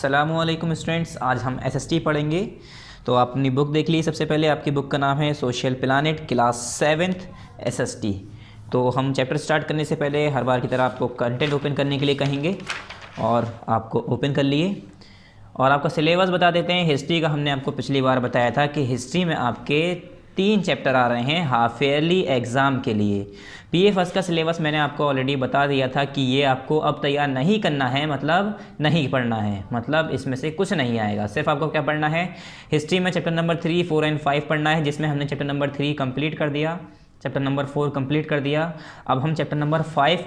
अस्सलामुअलैकुम स्टूडेंट्स, आज हम एसएसटी पढ़ेंगे। तो आप अपनी बुक देख लीजिए। सबसे पहले आपकी बुक का नाम है social planet class 7th SST. तो हम चैप्टर स्टार्ट करने से पहले हर बार की तरह आपको कंटेंट ओपन करने के लिए कहेंगे और आपको ओपन कर लिए और आपका सिलेबस बता देते हैं। हिस्ट्री का हमने आपको पिछली बार बताया था कि हिस्ट्री में आपके 3 चैप्टर आ रहे हैं हाफ ईयरली एग्ज़ाम के लिए। पीए फर्स्ट का सिलेबस मैंने आपको ऑलरेडी बता दिया था कि ये आपको अब तैयार नहीं करना है, मतलब नहीं पढ़ना है, मतलब इसमें से कुछ नहीं आएगा। सिर्फ आपको क्या पढ़ना है, हिस्ट्री में चैप्टर नंबर 3, 4 एंड 5 पढ़ना है, जिसमें हमने चैप्टर नंबर 3 कंप्लीट कर दिया, चैप्टर नंबर 4 कंप्लीट कर दिया। अब हम चैप्टर नंबर 5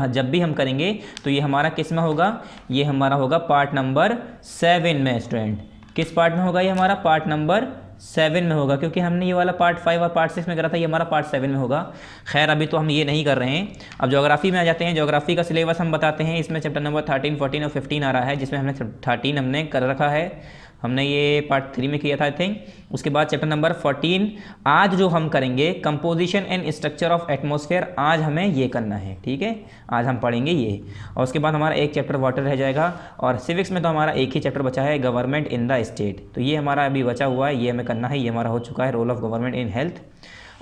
जब भी हम करेंगे तो ये हमारा किस में होगा, ये हमारा होगा पार्ट नंबर 7 में। स्टूडेंट किस पार्ट में होगा, ये हमारा पार्ट नंबर 7 में होगा, क्योंकि हमने ये वाला पार्ट 5 और पार्ट 6 में करा था, ये हमारा पार्ट 7 में होगा। खैर अभी तो हम ये नहीं कर रहे हैं। अब ज्योग्राफी में आ जाते हैं। ज्योग्राफी का सिलेबस हम बताते हैं। इसमें चैप्टर नंबर 13, 14 और 15 आ रहा है, जिसमें हमने 13 हमने कर रखा है, हमने ये पार्ट 3 में किया था आई थिंक। उसके बाद चैप्टर नंबर 14 आज जो हम करेंगे, composition and structure of atmosphere, आज हमें ये करना है, ठीक है, आज हम पढ़ेंगे ये। और उसके बाद हमारा एक चैप्टर वाटर रह जाएगा। और सिविक्स में तो हमारा एक ही चैप्टर बचा है, गवर्नमेंट इन द स्टेट। तो ये हमारा अभी बचा हुआ है, ये हमें करना है, ये हमारा हो चुका है, role of government in health.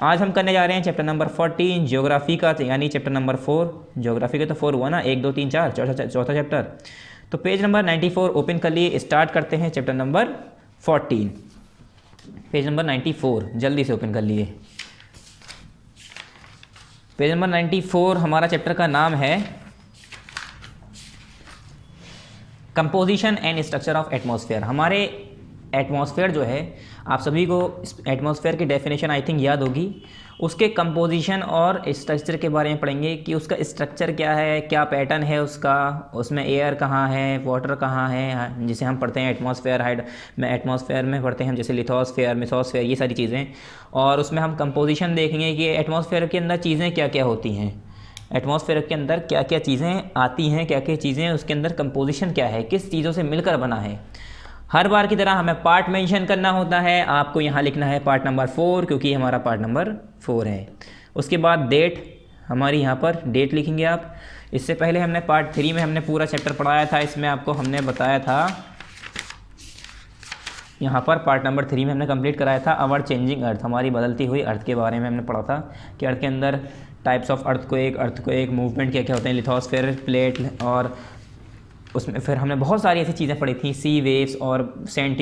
आज हम करने जा रहे हैं चैप्टर नंबर 14 ज्योग्राफी का, यानी चैप्टर नंबर 4। ज्योग्राफी का तो 4 हुआ ना, 1, 2, 3, 4, चौथा चैप्टर। तो पेज नंबर 94 ओपन कर लिए, स्टार्ट करते हैं चैप्टर नंबर 14। पेज नंबर 94 जल्दी से ओपन कर लिए। पेज नंबर 94 हमारा चैप्टर का नाम है composition and structure of atmosphere. हमारे एटमॉस्फेयर जो है, आप सभी को एटमॉस्फेयर की डेफिनेशन आई थिंक याद होगी। उसके कंपोजिशन और स्ट्रक्चर के बारे में पढ़ेंगे कि उसका स्ट्रक्चर क्या है, क्या पैटर्न है उसका, उसमें एयर कहाँ है, वाटर कहाँ है, जिसे हम पढ़ते हैं एटमॉस्फेयर में, एटमॉस्फेयर में पढ़ते हैं हम, जैसे लिथोस्फेयर, मेसोस्फेयर, ये सारी चीज़ें। और उसमें हम कंपोजिशन देखेंगे कि एटमॉस्फेयर के अंदर चीज़ें क्या क्या होती हैं, एटमॉस्फेयर के अंदर क्या क्या चीज़ें आती हैं, क्या क्या चीज़ें, उसके अंदर कंपोजिशन क्या है, किस चीज़ों से मिलकर बना है। हर बार की तरह हमें पार्ट मेंशन करना होता है। आपको यहाँ लिखना है पार्ट नंबर 4, क्योंकि हमारा पार्ट नंबर 4 है। उसके बाद डेट, हमारी यहाँ पर डेट लिखेंगे आप। इससे पहले हमने पार्ट 3 में हमने पूरा चैप्टर पढ़ाया था, इसमें आपको हमने बताया था, यहाँ पर पार्ट नंबर 3 में हमने कंप्लीट कराया था अवर चेंजिंग अर्थ, हमारी बदलती हुई अर्थ के बारे में हमने पढ़ा था कि अर्थ के अंदर टाइप्स ऑफ अर्थक्वेक मूवमेंट क्या क्या होते हैं, लिथोस्फेयर, प्लेट, और उसमें फिर हमने बहुत सारी ऐसी चीज़ें पढ़ी थी, सी वेव्स और सैंड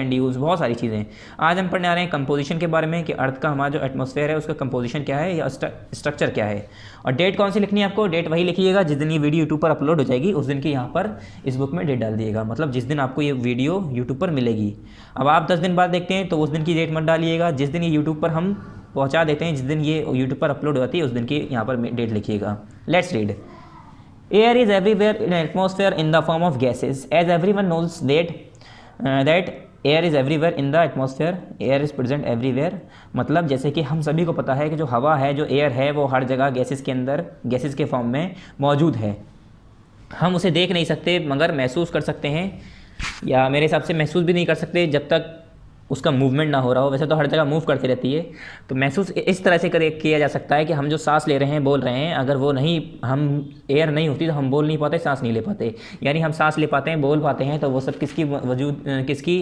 ड्यूज, बहुत सारी चीज़ें। आज हम पढ़ने आ रहे हैं कंपोजिशन के बारे में कि अर्थ का हमारा जो एटमॉस्फेयर है उसका कंपोजिशन क्या है या स्ट्रक्चर क्या है। और डेट कौन सी लिखनी है आपको, डेट वही लिखिएगा जिस दिन ये वीडियो यूट्यूब पर अपलोड हो जाएगी, उस दिन की यहाँ पर इस बुक में डेट डाल दिएगा, मतलब जिस दिन आपको ये वीडियो यूट्यूब पर मिलेगी। अब आप 10 दिन बाद देखते हैं तो उस दिन की डेट मत डालिएगा, जिस दिन ये यूट्यूब पर हम पहुँचा देते हैं, जिस दिन ये यूट्यूब पर अपलोड होती है उस दिन की यहाँ पर डेट लिखिएगा। Let's read. Air is everywhere in atmosphere in the form of gases. As everyone knows that air is everywhere in the atmosphere. Air is present everywhere. मतलब जैसे कि हम सभी को पता है कि जो हवा है, जो एयर है, वो हर जगह गैसेस के अंदर, गैसेस के फॉर्म में मौजूद है। हम उसे देख नहीं सकते मगर महसूस कर सकते हैं, या मेरे हिसाब से महसूस भी नहीं कर सकते जब तक उसका मूवमेंट ना हो रहा हो। वैसे तो हर जगह मूव करती रहती है, तो महसूस इस तरह से किया जा सकता है कि हम जो सांस ले रहे हैं, बोल रहे हैं, अगर वो नहीं, हम एयर नहीं होती तो हम बोल नहीं पाते, सांस नहीं ले पाते। यानी हम सांस ले पाते हैं, बोल पाते हैं, तो वो सब किसकी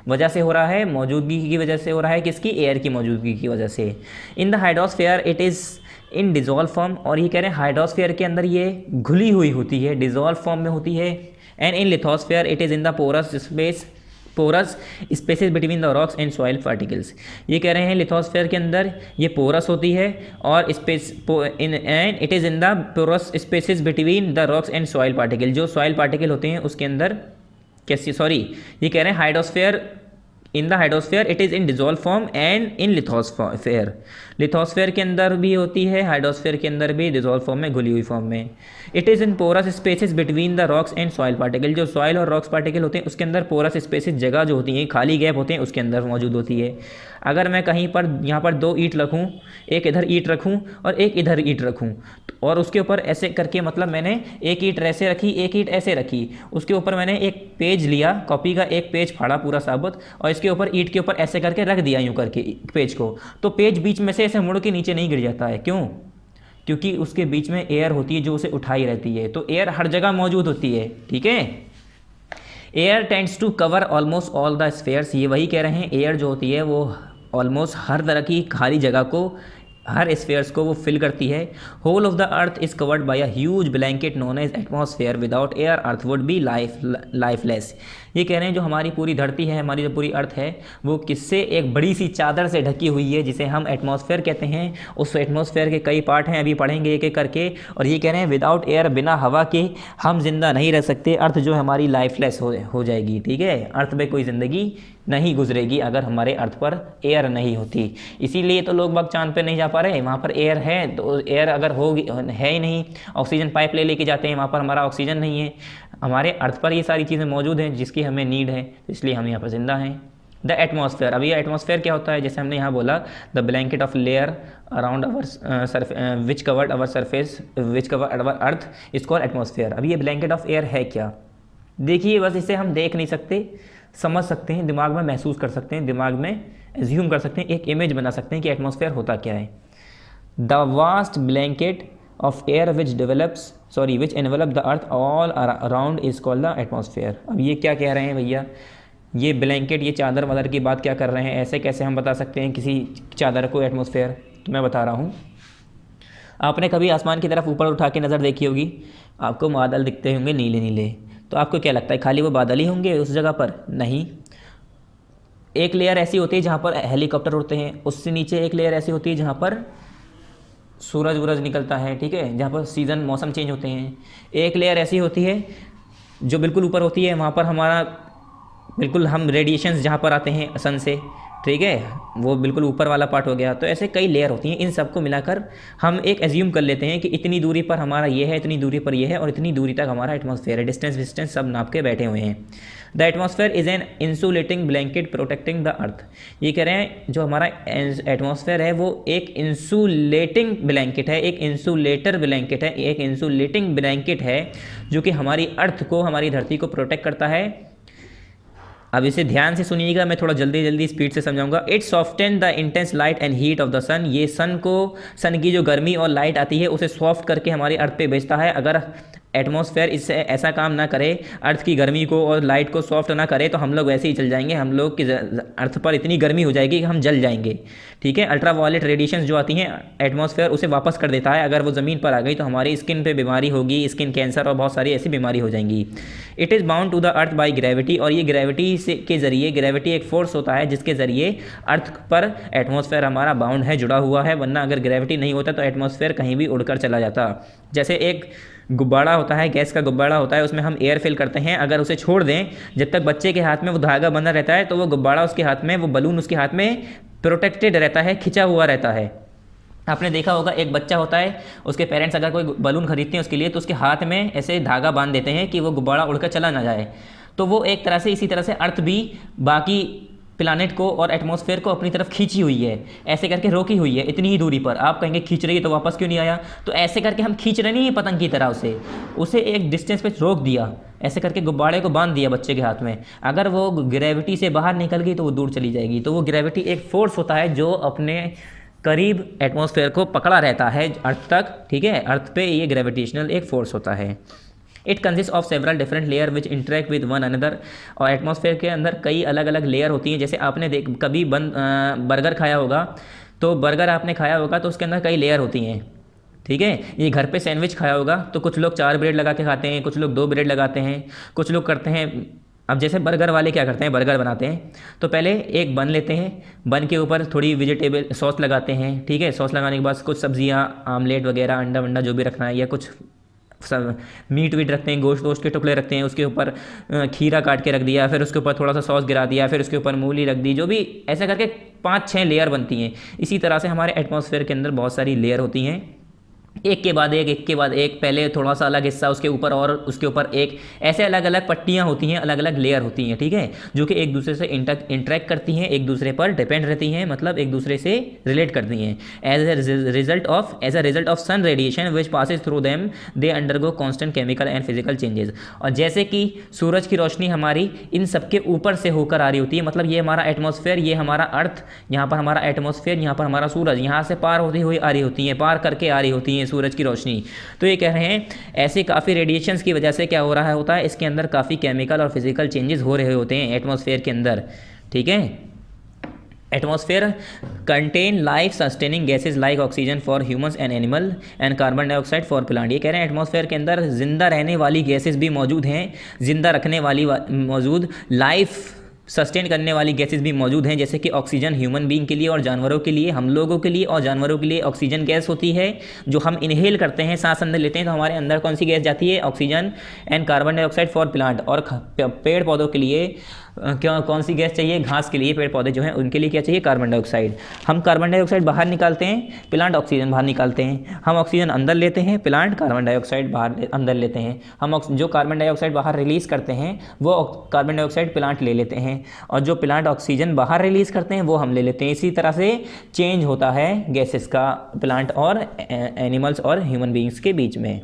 वजह से हो रहा है, मौजूदगी की वजह से हो रहा है, किसकी, एयर की मौजूदगी की वजह से। In the hydrosphere it is in dissolve form, और ये कह रहे हैं हाइड्रोस्फीयर के अंदर ये घुली हुई होती है, डिजॉल्व फॉर्म में होती है। And in lithosphere it is in the porous spaces between the rocks and soil particles. ये कह रहे हैं लिथोस्फेयर के अंदर ये पोरस होती है और and it is in the porous spaces between the rocks and soil particle. जो सॉइल पार्टिकल होते हैं उसके अंदर कैसी, ये कह रहे हैं hydrosphere, in the hydrosphere it is in dissolve form and in lithosphere. Lithosphere के अंदर भी होती है, हाइड्रोस्फेयर के अंदर भी डिजॉल्व फॉर्म में, घुली हुई फॉर्म में। It is in porous spaces between the rocks and soil particle. जो सॉइल और रॉक्स पार्टिकल होते हैं उसके अंदर पोरस स्पेसेस, जगह जो होती हैं, खाली गैप होते हैं, उसके अंदर मौजूद होती है। अगर मैं कहीं पर यहाँ पर 2 ईंट रखूँ, एक इधर ईंट रखूँ और एक इधर ईंट रखूँ, और उसके ऊपर ऐसे करके, मतलब मैंने एक ईंट ऐसे रखी, एक ईंट ऐसे रखी, उसके ऊपर मैंने एक पेज लिया, कॉपी का एक पेज फाड़ा पूरा साबुत, और इसके ऊपर ईंट के ऊपर ऐसे करके रख दिया, यूँ करके पेज को, तो पेज बीच में से ऐसे मुड़ के नीचे नहीं गिर जाता है। क्यों? क्योंकि उसके बीच में एयर होती है जो उसे उठाई रहती है। तो एयर हर जगह मौजूद होती है, ठीक है। Air tends to cover almost all the spheres, ये वही कह रहे हैं, एयर जो होती है वो ऑलमोस्ट हर तरह की खाली जगह को, हर स्फेयर्स को वो फिल करती है। Whole of the earth is covered by a huge blanket known as atmosphere, without air earth would be lifeless. ये कह रहे हैं जो हमारी पूरी धरती है, हमारी जो पूरी अर्थ है, वो किससे, एक बड़ी सी चादर से ढकी हुई है जिसे हम एटमॉस्फेयर कहते हैं। उस एटमॉस्फेयर के कई पार्ट हैं, अभी पढ़ेंगे एक एक करके। और ये कह रहे हैं विदाउट एयर, बिना हवा के हम जिंदा नहीं रह सकते। अर्थ जो हमारी लाइफलेस हो जाएगी, ठीक है। अर्थ पे कोई ज़िंदगी नहीं गुजरेगी अगर हमारे अर्थ पर एयर नहीं होती। इसीलिए तो लोग बाग चांद पे नहीं जा पा रहे, वहाँ पर एयर है, तो एयर अगर होगी, है ही नहीं, ऑक्सीजन पाइप लेके जाते हैं, वहाँ पर हमारा ऑक्सीजन नहीं है। हमारे अर्थ पर ये सारी चीज़ें मौजूद हैं जिसकी हमें नीड है, तो इसलिए हम यहाँ पर जिंदा हैं। द एटमॉस्फेयर, अब ये एटमॉस्फेयर क्या होता है, जैसे हमने यहाँ बोला, the blanket of layer around our which covered our surface which covered our earth is called atmosphere. अब ये ब्लैंकेट ऑफ एयर है क्या, देखिए बस इसे हम देख नहीं सकते, समझ सकते हैं, दिमाग में महसूस कर सकते हैं, दिमाग में एज्यूम कर सकते हैं, एक इमेज बना सकते हैं कि एटमॉस्फेयर होता क्या है। The vast blanket of air which envelope the earth all around is called the atmosphere. अब ये क्या कह रहे हैं भैया, ये ब्लैंकेट, ये चादर वादर की बात क्या कर रहे हैं, ऐसे कैसे हम बता सकते हैं किसी चादर को एटमॉस्फेयर। तो मैं बता रहा हूँ, आपने कभी आसमान की तरफ ऊपर उठा के नज़र देखी होगी, आपको बादल दिखते होंगे नीले नीले, तो आपको क्या लगता है खाली वो बादल ही होंगे उस जगह पर? नहीं, एक लेयर ऐसी होती है जहाँ पर हेलीकॉप्टर उड़ते हैं, उससे नीचे एक लेयर ऐसी होती है जहाँ पर सूरज वूरज निकलता है, ठीक है, जहाँ पर सीज़न मौसम चेंज होते हैं। एक लेयर ऐसी होती है जो बिल्कुल ऊपर होती है, वहाँ पर हमारा बिल्कुल हम रेडिएशंस जहाँ पर आते हैं सन से, ठीक है, वो बिल्कुल ऊपर वाला पार्ट हो गया। तो ऐसे कई लेयर होती हैं, इन सबको मिलाकर हम एक एज्यूम कर लेते हैं कि इतनी दूरी पर हमारा ये है, इतनी दूरी पर ये है, और इतनी दूरी तक हमारा एटमॉस्फेयर है। डिस्टेंस सब नाप के बैठे हुए हैं। The atmosphere is an insulating blanket protecting the earth. ये कह रहे हैं जो हमारा एटमॉस्फेयर है वो एक इंसुलेटिंग ब्लैंकेट है, एक इंसुलेटर ब्लैंकेट है, एक इंसुलेटिंग ब्लैंकेट है जो कि हमारी अर्थ को, हमारी धरती को प्रोटेक्ट करता है। अब इसे ध्यान से सुनिएगा, मैं थोड़ा जल्दी स्पीड से समझाऊंगा। It soften the intense light and heat of the sun. ये सन की जो गर्मी और लाइट आती है उसे सॉफ्ट करके हमारी अर्थ पे भेजता है। अगर एटमॉस्फेयर इससे ऐसा काम ना करे, अर्थ की गर्मी को और लाइट को सॉफ्ट ना करे, तो हम लोग वैसे ही चल जाएंगे। हम लोग की अर्थ पर इतनी गर्मी हो जाएगी कि हम जल जाएंगे, ठीक है। अल्ट्रा वायलेट रेडिएशंस जो आती हैं, एटमॉस्फेयर उसे वापस कर देता है। अगर वो ज़मीन पर आ गई तो हमारी स्किन पे बीमारी होगी, स्किन कैंसर और बहुत सारी ऐसी बीमारी हो जाएंगी। It is bound to the earth by gravity, और ये ग्रेविटी से के ज़रिए, ग्रेविटी एक फोर्स होता है जिसके ज़रिए अर्थ पर एटमॉस्फेयर हमारा बाउंड है, जुड़ा हुआ है। वरना अगर ग्रेविटी नहीं होता तो एटमॉस्फेयर कहीं भी उड़कर चला जाता। जैसे एक गुब्बारा होता है, गैस का गुब्बारा होता है, उसमें हम एयर फिल करते हैं, अगर उसे छोड़ दें, जब तक बच्चे के हाथ में वो धागा बंधा रहता है तो वो गुब्बारा उसके हाथ में, वो बलून उसके हाथ में प्रोटेक्टेड रहता है, खिंचा हुआ रहता है। आपने देखा होगा एक बच्चा होता है, उसके पेरेंट्स अगर कोई बलून खरीदते हैं उसके लिए, तो उसके हाथ में ऐसे धागा बांध देते हैं कि वो गुब्बारा उड़कर चला ना जाए। तो वो एक तरह से, इसी तरह से अर्थ भी बाकी प्लानेट को और एटमॉस्फेयर को अपनी तरफ खींची हुई है, ऐसे करके रोकी हुई है इतनी ही दूरी पर। आप कहेंगे खींच रही है तो वापस क्यों नहीं आया, तो ऐसे करके हम खींच रहे नहीं है पतंग की तरह, उसे एक डिस्टेंस पे रोक दिया, ऐसे करके गुब्बारे को बांध दिया बच्चे के हाथ में। अगर वो ग्रेविटी से बाहर निकल गई तो वो दूर चली जाएगी। तो वो ग्रेविटी एक फोर्स होता है जो अपने करीब एटमॉस्फेयर को पकड़ा रहता है अर्थ तक, ठीक है। अर्थ पे ये ग्रेविटेशनल एक फोर्स होता है। It consist of several different layer which interact with one another. और एटमॉस्फेयर के अंदर कई अलग अलग लेयर होती हैं। जैसे आपने कभी बर्गर खाया होगा, तो बर्गर आपने खाया होगा तो उसके अंदर कई लेयर होती हैं, ठीक है। ये घर पे सैंडविच खाया होगा तो कुछ लोग 4 ब्रेड लगा के खाते हैं, कुछ लोग 2 ब्रेड लगाते हैं, कुछ लोग करते हैं। अब जैसे बर्गर वाले क्या करते हैं, बर्गर बनाते हैं तो पहले एक बन लेते हैं, बन के ऊपर थोड़ी वेजिटेबल सॉस लगाते हैं, ठीक है। सॉस लगाने के बाद कुछ सब्जियां, आमलेट वगैरह, अंडा वंडा जो भी रखना है, या कुछ सब मीट वीट रखते हैं, गोश्त के टुकड़े रखते हैं, उसके ऊपर खीरा काट के रख दिया, फिर उसके ऊपर थोड़ा सा सॉस गिरा दिया, फिर उसके ऊपर मूली रख दी, जो भी ऐसा करके 5-6 लेयर बनती हैं। इसी तरह से हमारे एटमॉस्फेयर के अंदर बहुत सारी लेयर होती हैं, एक के बाद एक, पहले थोड़ा सा अलग हिस्सा, उसके ऊपर और उसके ऊपर एक, ऐसे अलग अलग पट्टियाँ होती हैं, अलग अलग लेयर होती हैं, ठीक है, जो कि एक दूसरे से इंटरेक्ट करती हैं, एक दूसरे पर डिपेंड रहती हैं, मतलब एक दूसरे से रिलेट करती हैं। As a result of sun radiation which passes through them they undergo constant chemical and physical changes. और जैसे कि सूरज की रोशनी हमारी इन सबके ऊपर से होकर आ रही होती है, मतलब ये हमारा एटमॉस्फेयर, ये हमारा अर्थ, यहाँ पर हमारा एटमॉस्फेयर, यहाँ पर हमारा सूरज, यहाँ से पार होती हुई आ रही होती हैं, पार करके आ रही होती हैं हैं सूरज की रोशनी। तो ये कह रहे हैं ऐसे काफ़ी रेडिएशंस की वजह से क्या हो रहा होता है, इसके अंदर काफ़ी केमिकल और फिजिकल चेंजेस हो रहे होते हैं एटमॉस्फेयर के अंदर। ठीक है, atmosphere contain life sustaining gases like oxygen for humans and animal and carbon dioxide for plant. ये कह रहे हैं एटमॉस्फेयर के अंदर जिंदा रहने वाली गैसेज भी मौजूद हैं, जिंदा रखने वाली मौजूद लाइफ सस्टेन करने वाली गैसेस भी मौजूद हैं, जैसे कि ऑक्सीजन ह्यूमन बीइंग के लिए और जानवरों के लिए, हम लोगों के लिए और जानवरों के लिए ऑक्सीजन गैस होती है जो हम इनहेल करते हैं, सांस अंदर लेते हैं तो हमारे अंदर कौन सी गैस जाती है, oxygen, and carbon dioxide for plant. और पेड़ पौधों के लिए क्या कौन सी गैस चाहिए, घास के लिए, पेड़ पौधे जो हैं उनके लिए क्या चाहिए, कार्बन डाइऑक्साइड। हम कार्बन डाइऑक्साइड बाहर निकालते हैं, प्लांट ऑक्सीजन बाहर निकालते हैं। हम ऑक्सीजन अंदर लेते हैं, प्लांट कार्बन डाइऑक्साइड बाहर अंदर लेते हैं। हम जो कार्बन डाइऑक्साइड बाहर रिलीज़ करते हैं वो कार्बन डाइऑक्साइड प्लांट ले लेते हैं, और जो प्लांट ऑक्सीजन बाहर रिलीज़ करते हैं वो हम ले लेते हैं। इसी तरह से चेंज होता है गैसेस का प्लांट और एनिमल्स और ह्यूमन बींग्स के बीच में।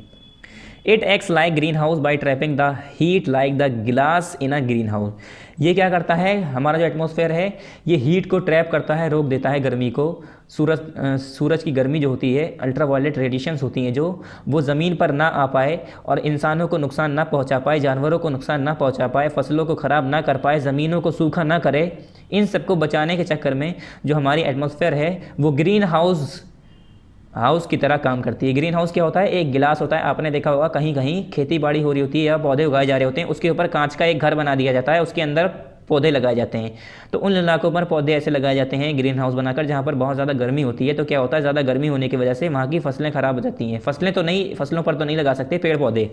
It acts like green house by trapping the heat like the गिलास इन अ ग्रीन हाउस। ये क्या करता है, हमारा जो एटमॉस्फेयर है ये हीट को ट्रैप करता है, रोक देता है गर्मी को। सूरज की गर्मी जो होती है, अल्ट्रावायलेट रेडिएशंस होती हैं जो, वो ज़मीन पर ना आ पाए और इंसानों को नुकसान ना पहुंचा पाए, जानवरों को नुकसान ना पहुंचा पाए, फसलों को ख़राब ना कर पाए, ज़मीनों को सूखा ना करे। इन सबको बचाने के चक्कर में जो हमारी एटमॉस्फेयर है वो ग्रीन हाउस की तरह काम करती है। ग्रीन हाउस क्या होता है, एक गिलास होता है, आपने देखा होगा कहीं कहीं खेती बाड़ी हो रही होती है या पौधे उगाए जा रहे होते हैं, उसके ऊपर कांच का एक घर बना दिया जाता है, उसके अंदर पौधे लगाए जाते हैं। तो उन इलाकों पर पौधे ऐसे लगाए जाते हैं ग्रीन हाउस बनाकर जहाँ पर बहुत ज़्यादा गर्मी होती है। तो क्या होता है, ज़्यादा गर्मी होने की वजह से वहाँ की फसलें ख़राब हो जाती हैं। फसलों पर तो नहीं लगा सकते, पेड़ पौधे,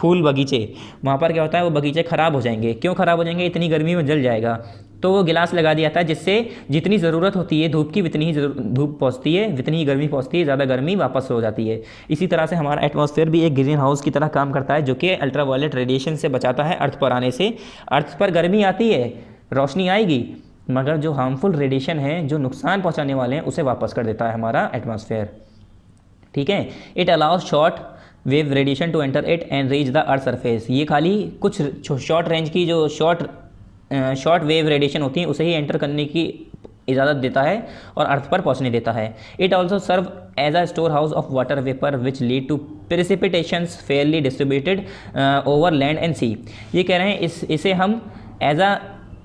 फूल बगीचे, वहाँ पर क्या होता है वो बगीचे ख़राब हो जाएंगे। क्यों ख़राब हो जाएंगे, इतनी गर्मी में जल जाएगा। तो वो गिलास लगा दिया जाता है जिससे जितनी ज़रूरत होती है धूप की उतनी ही धूप पहुँचती है, जितनी ही गर्मी पहुँचती है, ज़्यादा गर्मी वापस हो जाती है। इसी तरह से हमारा एटमॉस्फेयर भी एक ग्रीन हाउस की तरह काम करता है जो कि अल्ट्रावायलेट रेडिएशन से बचाता है अर्थ पर आने से। अर्थ पर गर्मी आती है, रोशनी आएगी, मगर जो हार्मफुल रेडिएशन है, जो नुकसान पहुँचाने वाले हैं, उसे वापस कर देता है हमारा एटमॉस्फेयर। ठीक है, it allows short wave radiation to enter it and reach the earth surface. ये खाली कुछ शॉर्ट रेंज की जो शॉर्ट वेव रेडिएशन होती है उसे ही एंटर करने की इजाज़त देता है और अर्थ पर पहुंचने देता है। It also serve as a store house of water vapour which lead to precipitations fairly distributed over land and sea. ये कह रहे हैं इसे हम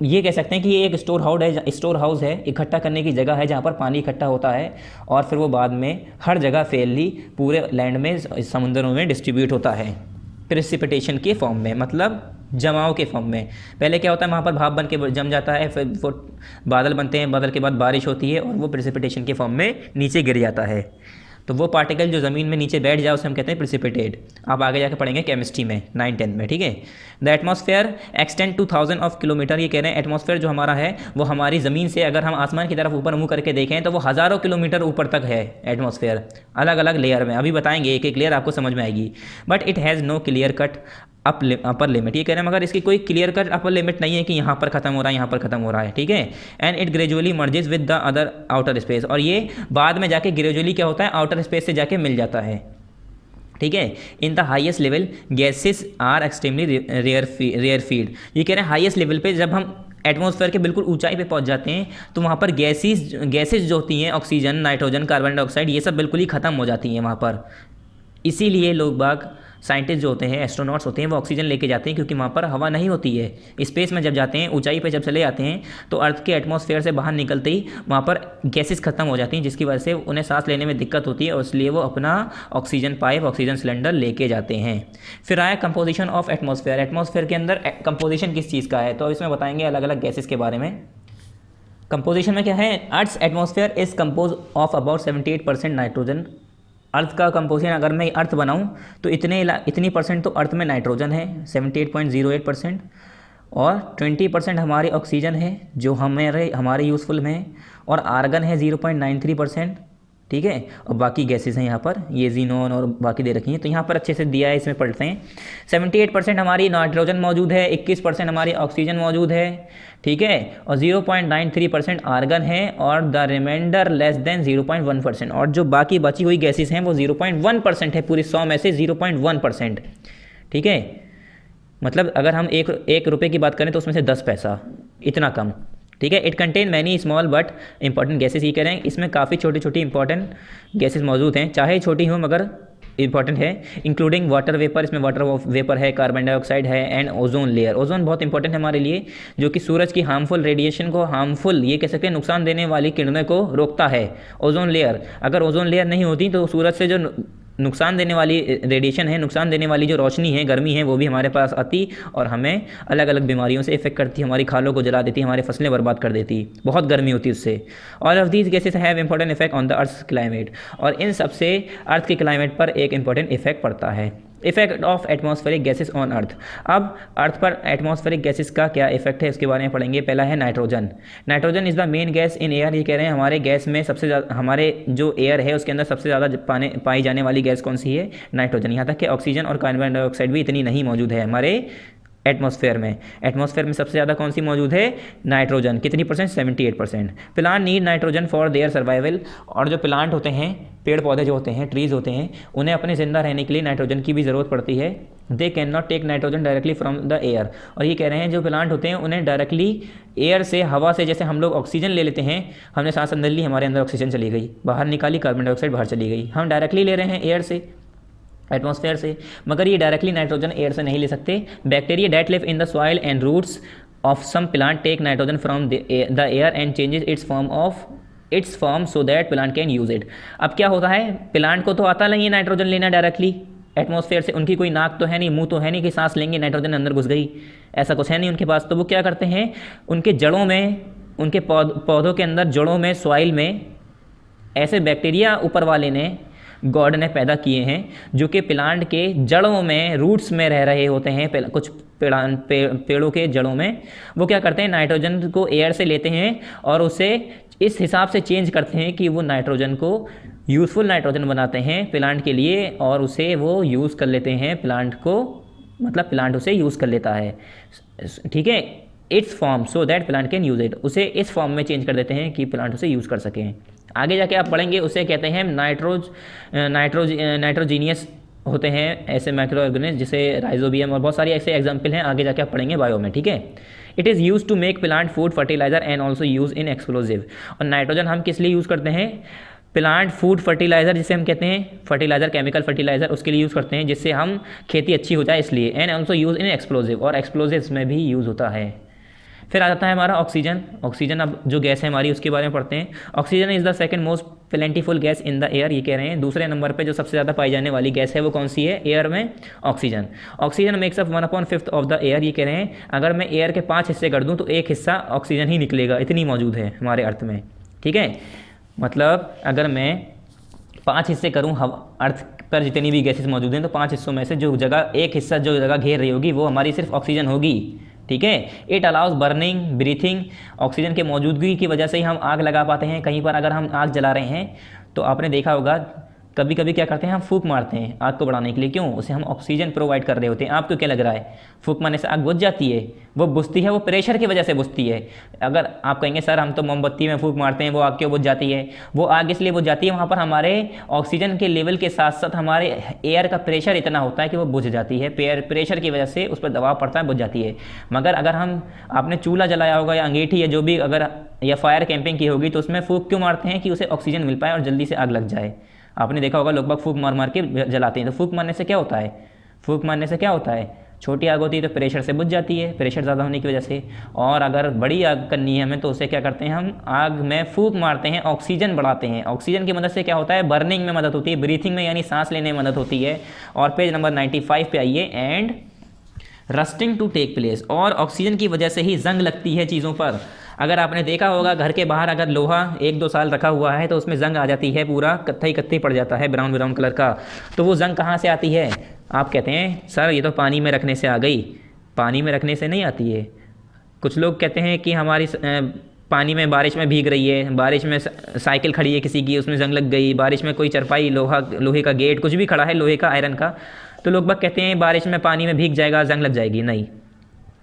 ये कह सकते हैं कि ये एक स्टोर हाउस है, इकट्ठा करने की जगह है जहाँ पर पानी इकट्ठा होता है और फिर वो बाद में हर जगह फेयरली पूरे लैंड में, समुद्रों में डिस्ट्रीब्यूट होता है प्रेसिपिटेशन के फॉर्म में, मतलब जमाव के फॉर्म में। पहले क्या होता है, वहाँ पर भाप बन के जम जाता है, फिर वो बादल बनते हैं, बादल के बाद बारिश होती है और वो प्रेसिपिटेशन के फॉर्म में नीचे गिर जाता है। तो वो पार्टिकल जो ज़मीन में नीचे बैठ जाए उसे हम कहते हैं प्रेसिपिटेट। आप आगे जाकर पढ़ेंगे केमिस्ट्री में 9-10 में। ठीक है, the atmosphere extend 2000 of kilometre. ये कह रहे हैं एटमॉस्फेयर जो हमारा है वो हमारी ज़मीन से, अगर हम आसमान की तरफ ऊपर मुँह करके देखें तो वो हज़ारों किलोमीटर ऊपर तक है एटमॉस्फेयर, अलग अलग लेयर में। अभी बताएंगे एक एक लेयर, आपको समझ में आएगी। But it has no clear cut upper limit. ये कह रहे हैं मगर इसकी कोई क्लियर कट अपर लिमिट नहीं है कि यहाँ पर खत्म हो रहा है, यहाँ पर खत्म हो रहा है। ठीक है, and it gradually merges with the other outer space. और ये बाद में जाके ग्रेजुअली क्या होता है, आउटर स्पेस से जाके मिल जाता है। ठीक है, in the highest level gases are extremely rarefied. ये कह रहे हैं हाईएस्ट लेवल पे जब हम एटमॉस्फेयर के बिल्कुल ऊंचाई पे पहुंच जाते हैं तो वहाँ पर गैसेस जो होती हैं, ऑक्सीजन, नाइट्रोजन, कार्बन डाइऑक्साइड, ये सब बिल्कुल ही ख़त्म हो जाती हैं वहाँ पर। इसीलिए लोग बाग साइंटिस्ट जो होते हैं, एस्ट्रोनॉट्स होते हैं, वो ऑक्सीजन लेके जाते हैं क्योंकि वहाँ पर हवा नहीं होती है। स्पेस में जब जाते हैं, ऊंचाई पे जब चले जाते हैं तो अर्थ के एटमॉस्फेयर से बाहर निकलते ही वहाँ पर गैसेस खत्म हो जाती हैं, जिसकी वजह से उन्हें सांस लेने में दिक्कत होती है और इसलिए वो अपना ऑक्सीजन पाइप, ऑक्सीजन सिलेंडर लेके जाते हैं। फिर आया कंपोजिशन ऑफ एटमॉस्फेयर। एटमॉस्फेयर के अंदर कंपोजिशन किस चीज़ का है, तो इसमें बताएंगे अलग अलग गैसेस के बारे में। कंपोजिशन में क्या है, earth's atmosphere is compose of about 78% nitrogen. Earth का कंपोजिशन अगर मैं अर्थ बनाऊं तो इतनी परसेंट तो अर्थ में नाइट्रोजन है 78.08%, और 20% हमारी ऑक्सीजन है जो हमारे यूज़फुल में है, और आर्गन है 0.93%। ठीक है, और बाकी गैसेस हैं यहाँ पर, ये जीनोन और बाकी दे रखी हैं। तो यहाँ पर अच्छे से दिया है, इसमें पढ़ते हैं। 78% हमारी नाइट्रोजन मौजूद है, 21% हमारी ऑक्सीजन मौजूद है। ठीक है, और 0.93% आर्गन है, और द रिमाइंडर लेस देन 0.1%। और जो बाकी बची हुई गैसेस हैं वो 0.1% है, पूरी 100 में से 0.1%। ठीक है, मतलब अगर हम एक रुपये की बात करें तो उसमें से 10 पैसा, इतना कम ठीक है। It contain many small but important gases, ये कह रहे हैं इसमें काफ़ी छोटी छोटी इंपॉर्टेंट गैसेस मौजूद हैं, चाहे छोटी हों मगर इंपॉर्टेंट है। इंक्लूडिंग वाटर वेपर, इसमें वाटर वेपर है, कार्बन डाइऑक्साइड है, एंड ओजोन लेयर। ओजोन बहुत इंपॉर्टेंट है हमारे लिए, जो कि सूरज की हार्मफुल रेडिएशन को, हार्मफुल ये कह सकते हैं नुकसान देने वाली किरणों को रोकता है। ओजोन लेयर, अगर ओजोन लेयर नहीं होती तो सूरज से जो नुकसान देने वाली रेडिएशन है, नुकसान देने वाली जो रोशनी है, गर्मी है, वो भी हमारे पास आती और हमें अलग अलग बीमारियों से इफेक्ट करती, हमारी खालों को जला देती, हमारी फसलें बर्बाद कर देती, बहुत गर्मी होती उससे। All of these gases have important effect on the earth climate, और इन सबसे अर्थ के क्लाइमेट पर एक इंपॉर्टेंट इफेक्ट पड़ता है। Effect of atmospheric gases on earth. अब अर्थ पर एटमॉस्फेरिक गैसेस का क्या इफेक्ट है उसके बारे में पढ़ेंगे। पहला है nitrogen. Nitrogen is the main gas in air, ये कह रहे हैं हमारे गैस में सबसे ज़्यादा, हमारे जो एयर है उसके अंदर सबसे ज़्यादा पाई जाने वाली गैस कौन सी है? नाइट्रोजन। यहाँ तक कि ऑक्सीजन और कार्बन डाइऑक्साइड भी इतनी नहीं मौजूद है हमारे एटमॉस्फेयर में। एटमॉस्फेयर में सबसे ज़्यादा कौन सी मौजूद है? नाइट्रोजन। कितनी percent? 78%। Plant need nitrogen for their survival, और जो प्लांट होते हैं, पेड़ पौधे जो होते हैं, ट्रीज़ होते हैं, उन्हें अपने ज़िंदा रहने के लिए नाइट्रोजन की भी ज़रूरत पड़ती है। They can not take nitrogen directly from the air, और ये कह रहे हैं जो प्लांट होते हैं उन्हें डायरेक्टली एयर से, हवा से, जैसे हम लोग ऑक्सीजन ले लेते हैं, हमने सांस अंदर ली, हमारे अंदर ऑक्सीजन चली गई, बाहर निकाली, कार्बन डाइऑक्साइड बाहर चली गई, हम डायरेक्टली ले रहे हैं एयर से, एटमॉस्फेयर से, मगर ये डायरेक्टली नाइट्रोजन एयर से नहीं ले सकते। Bacteria that live in the soil and roots of some plant take nitrogen from the air and changes its form so that plant can use it. अब क्या होता है, प्लांट को तो आता नहीं है नाइट्रोजन लेना डायरेक्टली एटमॉस्फेयर से, उनकी कोई नाक तो है नहीं, मुंह तो है नहीं कि सांस लेंगे नाइट्रोजन अंदर घुस गई, ऐसा कुछ है नहीं उनके पास। तो वो क्या करते हैं, उनके जड़ों में, उनके पौधों के अंदर, जड़ों में, सॉइल में ऐसे बैक्टीरिया ऊपर वाले ने, गॉड ने पैदा किए हैं, जो कि प्लांट के जड़ों में, रूट्स में रह रहे होते हैं, कुछ पेड़ों के जड़ों में। वो क्या करते हैं, नाइट्रोजन को एयर से लेते हैं और उसे इस हिसाब से चेंज करते हैं कि वो नाइट्रोजन को यूज़फुल नाइट्रोजन बनाते हैं प्लांट के लिए, और उसे वो यूज़ कर लेते हैं प्लांट को, मतलब प्लांट उसे यूज़ कर लेता है, ठीक है, it's form so that plant can use it. उसे इस फॉर्म में चेंज कर देते हैं कि प्लांट उसे यूज़ कर सकें। आगे जाके आप पढ़ेंगे, उसे कहते हैं नाइट्रोजीनियस होते हैं ऐसे माइक्रो ऑर्गेनिज्म, जैसे राइजोबियम, और बहुत सारी ऐसे एग्जाम्पल हैं, आगे जाके आप पढ़ेंगे बायो में, ठीक है। It is use to make plant food fertiliser and also use in explosive. और नाइट्रोजन हम किस लिए यूज़ करते हैं? प्लांट फूड फर्टिलाइज़र, जिसे हम कहते हैं फर्टिलाइज़र, केमिकल फर्टिलाइज़र, उसके लिए यूज़ करते हैं, जिससे हम खेती अच्छी हो जाए इसलिए। And also use in explosive, और एक्सप्लोजिव्स में भी यूज़ होता है। फिर आ जाता है हमारा ऑक्सीजन। ऑक्सीजन अब जो गैस है हमारी, उसके बारे में पढ़ते हैं। Oxygen is the second most plentiful gas in the air, ये कह रहे हैं दूसरे नंबर पे जो सबसे ज़्यादा पाई जाने वाली गैस है वो कौन सी है एयर में? Oxygen. Oxygen makes up 1/5 of the air, ये कह रहे हैं अगर मैं एयर के 5 हिस्से कर दूँ तो एक हिस्सा ऑक्सीजन ही निकलेगा, इतनी मौजूद है हमारे अर्थ में, ठीक है। मतलब अगर मैं 5 हिस्से करूँ अर्थ पर जितनी भी गैसेस मौजूद हैं, तो 5 हिस्सों में से जो जगह, एक हिस्सा जो जगह घेर रही होगी वो हमारी सिर्फ ऑक्सीजन होगी, ठीक है। It allows burning, breathing. Oxygen के मौजूदगी की वजह से ही हम आग लगा पाते हैं। कहीं पर अगर हम आग जला रहे हैं तो आपने देखा होगा कभी कभी क्या करते हैं, हम फूंक मारते हैं आग को बढ़ाने के लिए, क्यों? उसे हम ऑक्सीजन प्रोवाइड कर रहे होते हैं। आपको क्या लग रहा है, फूंक मारने से आग बुझ जाती है? वो बुझती है, वो प्रेशर की वजह से बुझती है। अगर आप कहेंगे सर हम तो मोमबत्ती में फूंक मारते हैं, वो आग क्यों बुझ जाती है? वो आग इसलिए बुझ जाती है, वहाँ पर हमारे ऑक्सीजन के लेवल के साथ साथ हमारे एयर का प्रेशर इतना होता है कि वो बुझ जाती है, प्रेशर की वजह से उस पर दबाव पड़ता है, बुझ जाती है। मगर अगर आपने चूल्हा जलाया होगा या अंगीठी या जो भी, अगर या फायर कैंपिंग की होगी, तो उसमें फूंक क्यों मारते हैं? कि उसे ऑक्सीजन मिल पाए और जल्दी से आग लग जाए। आपने देखा होगा लोग बाग फूंक मार मार के जलाते हैं। तो फूंक मारने से क्या होता है? फूंक मारने से क्या होता है? छोटी आग होती है तो प्रेशर से बुझ जाती है, प्रेशर ज़्यादा होने की वजह से। और अगर बड़ी आग करनी है हमें, तो उसे क्या करते हैं, हम आग में फूंक मारते हैं, ऑक्सीजन बढ़ाते हैं। ऑक्सीजन की मदद से क्या होता है, बर्निंग में मदद होती है, ब्रीथिंग में यानी सांस लेने में मदद होती है। और पेज नंबर 95 पे आइए, and rusting to take place. और ऑक्सीजन की वजह से ही जंग लगती है चीज़ों पर। अगर आपने देखा होगा घर के बाहर अगर लोहा 1-2 साल रखा हुआ है तो उसमें जंग आ जाती है, पूरा कत्थई कत्थई पड़ जाता है, ब्राउन ब्राउन कलर का। तो वो जंग कहाँ से आती है? आप कहते हैं सर ये तो पानी में रखने से आ गई। पानी में रखने से नहीं आती है। कुछ लोग कहते हैं कि हमारी पानी में, बारिश में भीग रही है, बारिश में साइकिल खड़ी है किसी की, उसमें जंग लग गई। बारिश में कोई चरपाई, लोहे का गेट, कुछ भी खड़ा है लोहे का, आयरन का, तो लोग बाग कहते हैं बारिश में पानी में भीग जाएगा, जंग लग जाएगी। नहीं,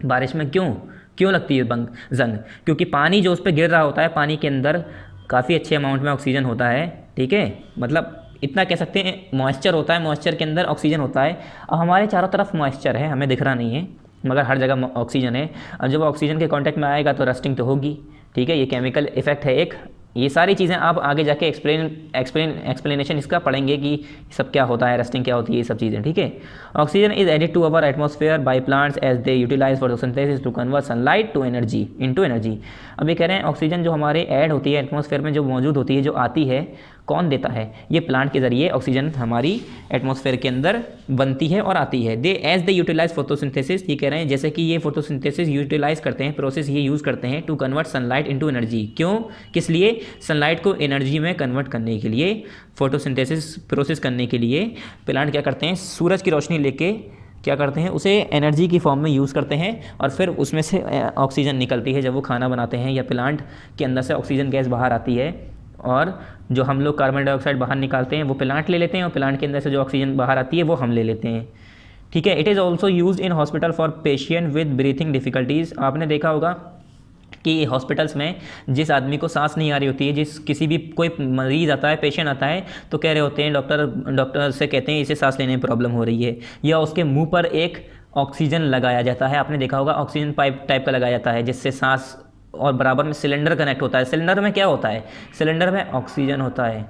बारिश में क्यों लगती है जंग? क्योंकि पानी जो उस पर गिर रहा होता है, पानी के अंदर काफ़ी अच्छे अमाउंट में ऑक्सीजन होता है, ठीक है। मतलब इतना कह सकते हैं मॉइस्चर होता है, मॉइस्चर के अंदर ऑक्सीजन होता है। अब हमारे चारों तरफ मॉइस्चर है, हमें दिख रहा नहीं है, मगर हर जगह ऑक्सीजन है। अब जब ऑक्सीजन के कांटेक्ट में आएगा तो रस्टिंग तो होगी, ठीक है, ये केमिकल इफेक्ट है एक। ये सारी चीज़ें आप आगे जाके एक्सप्लेनेशन इसका पढ़ेंगे कि सब क्या होता है, रस्टिंग क्या होती है, ये सब चीज़ें। ठीक है, oxygen is added to our atmosphere by plants as they utilise photosynthesis to convert sunlight to energy into energy. अब ये कह रहे हैं ऑक्सीजन जो हमारे ऐड होती है एटमॉस्फेयर में, जो मौजूद होती है, जो आती है, कौन देता है? ये प्लांट के ज़रिए ऑक्सीजन हमारी एटमॉस्फेयर के अंदर बनती है और आती है। दे यूटिलाइज फोटोसिंथेसिस, ये कह रहे हैं जैसे कि ये फोटोसिंथेसिस यूटिलाइज करते हैं, प्रोसेस ये यूज़ करते हैं to convert sunlight into energy. क्यों, किस लिए? सनलाइट को एनर्जी में कन्वर्ट करने के लिए, फोटोसिंथेसिस प्रोसेस करने के लिए प्लांट क्या करते हैं, सूरज की रोशनी लेके क्या करते हैं, उसे एनर्जी की फॉर्म में यूज़ करते हैं और फिर उसमें से ऑक्सीजन निकलती है। जब वो खाना बनाते हैं या प्लांट के अंदर से ऑक्सीजन गैस बाहर आती है और जो हम लोग कार्बन डाइऑक्साइड बाहर निकालते हैं वो प्लांट ले लेते हैं और प्लांट के अंदर से जो ऑक्सीजन बाहर आती है वो हम ले लेते हैं। ठीक है, it is also use in hospital for patient with breathing difficulties. आपने देखा होगा कि हॉस्पिटल्स में जिस आदमी को सांस नहीं आ रही होती है, जिस किसी भी कोई मरीज़ आता है, पेशेंट आता है, तो कह रहे होते हैं डॉक्टर से कहते हैं इसे सांस लेने में प्रॉब्लम हो रही है, या उसके मुंह पर एक ऑक्सीजन लगाया जाता है। आपने देखा होगा ऑक्सीजन पाइप टाइप का लगाया जाता है जिससे सांस, और बराबर में सिलेंडर कनेक्ट होता है। सिलेंडर में क्या होता है? सिलेंडर में ऑक्सीजन होता है।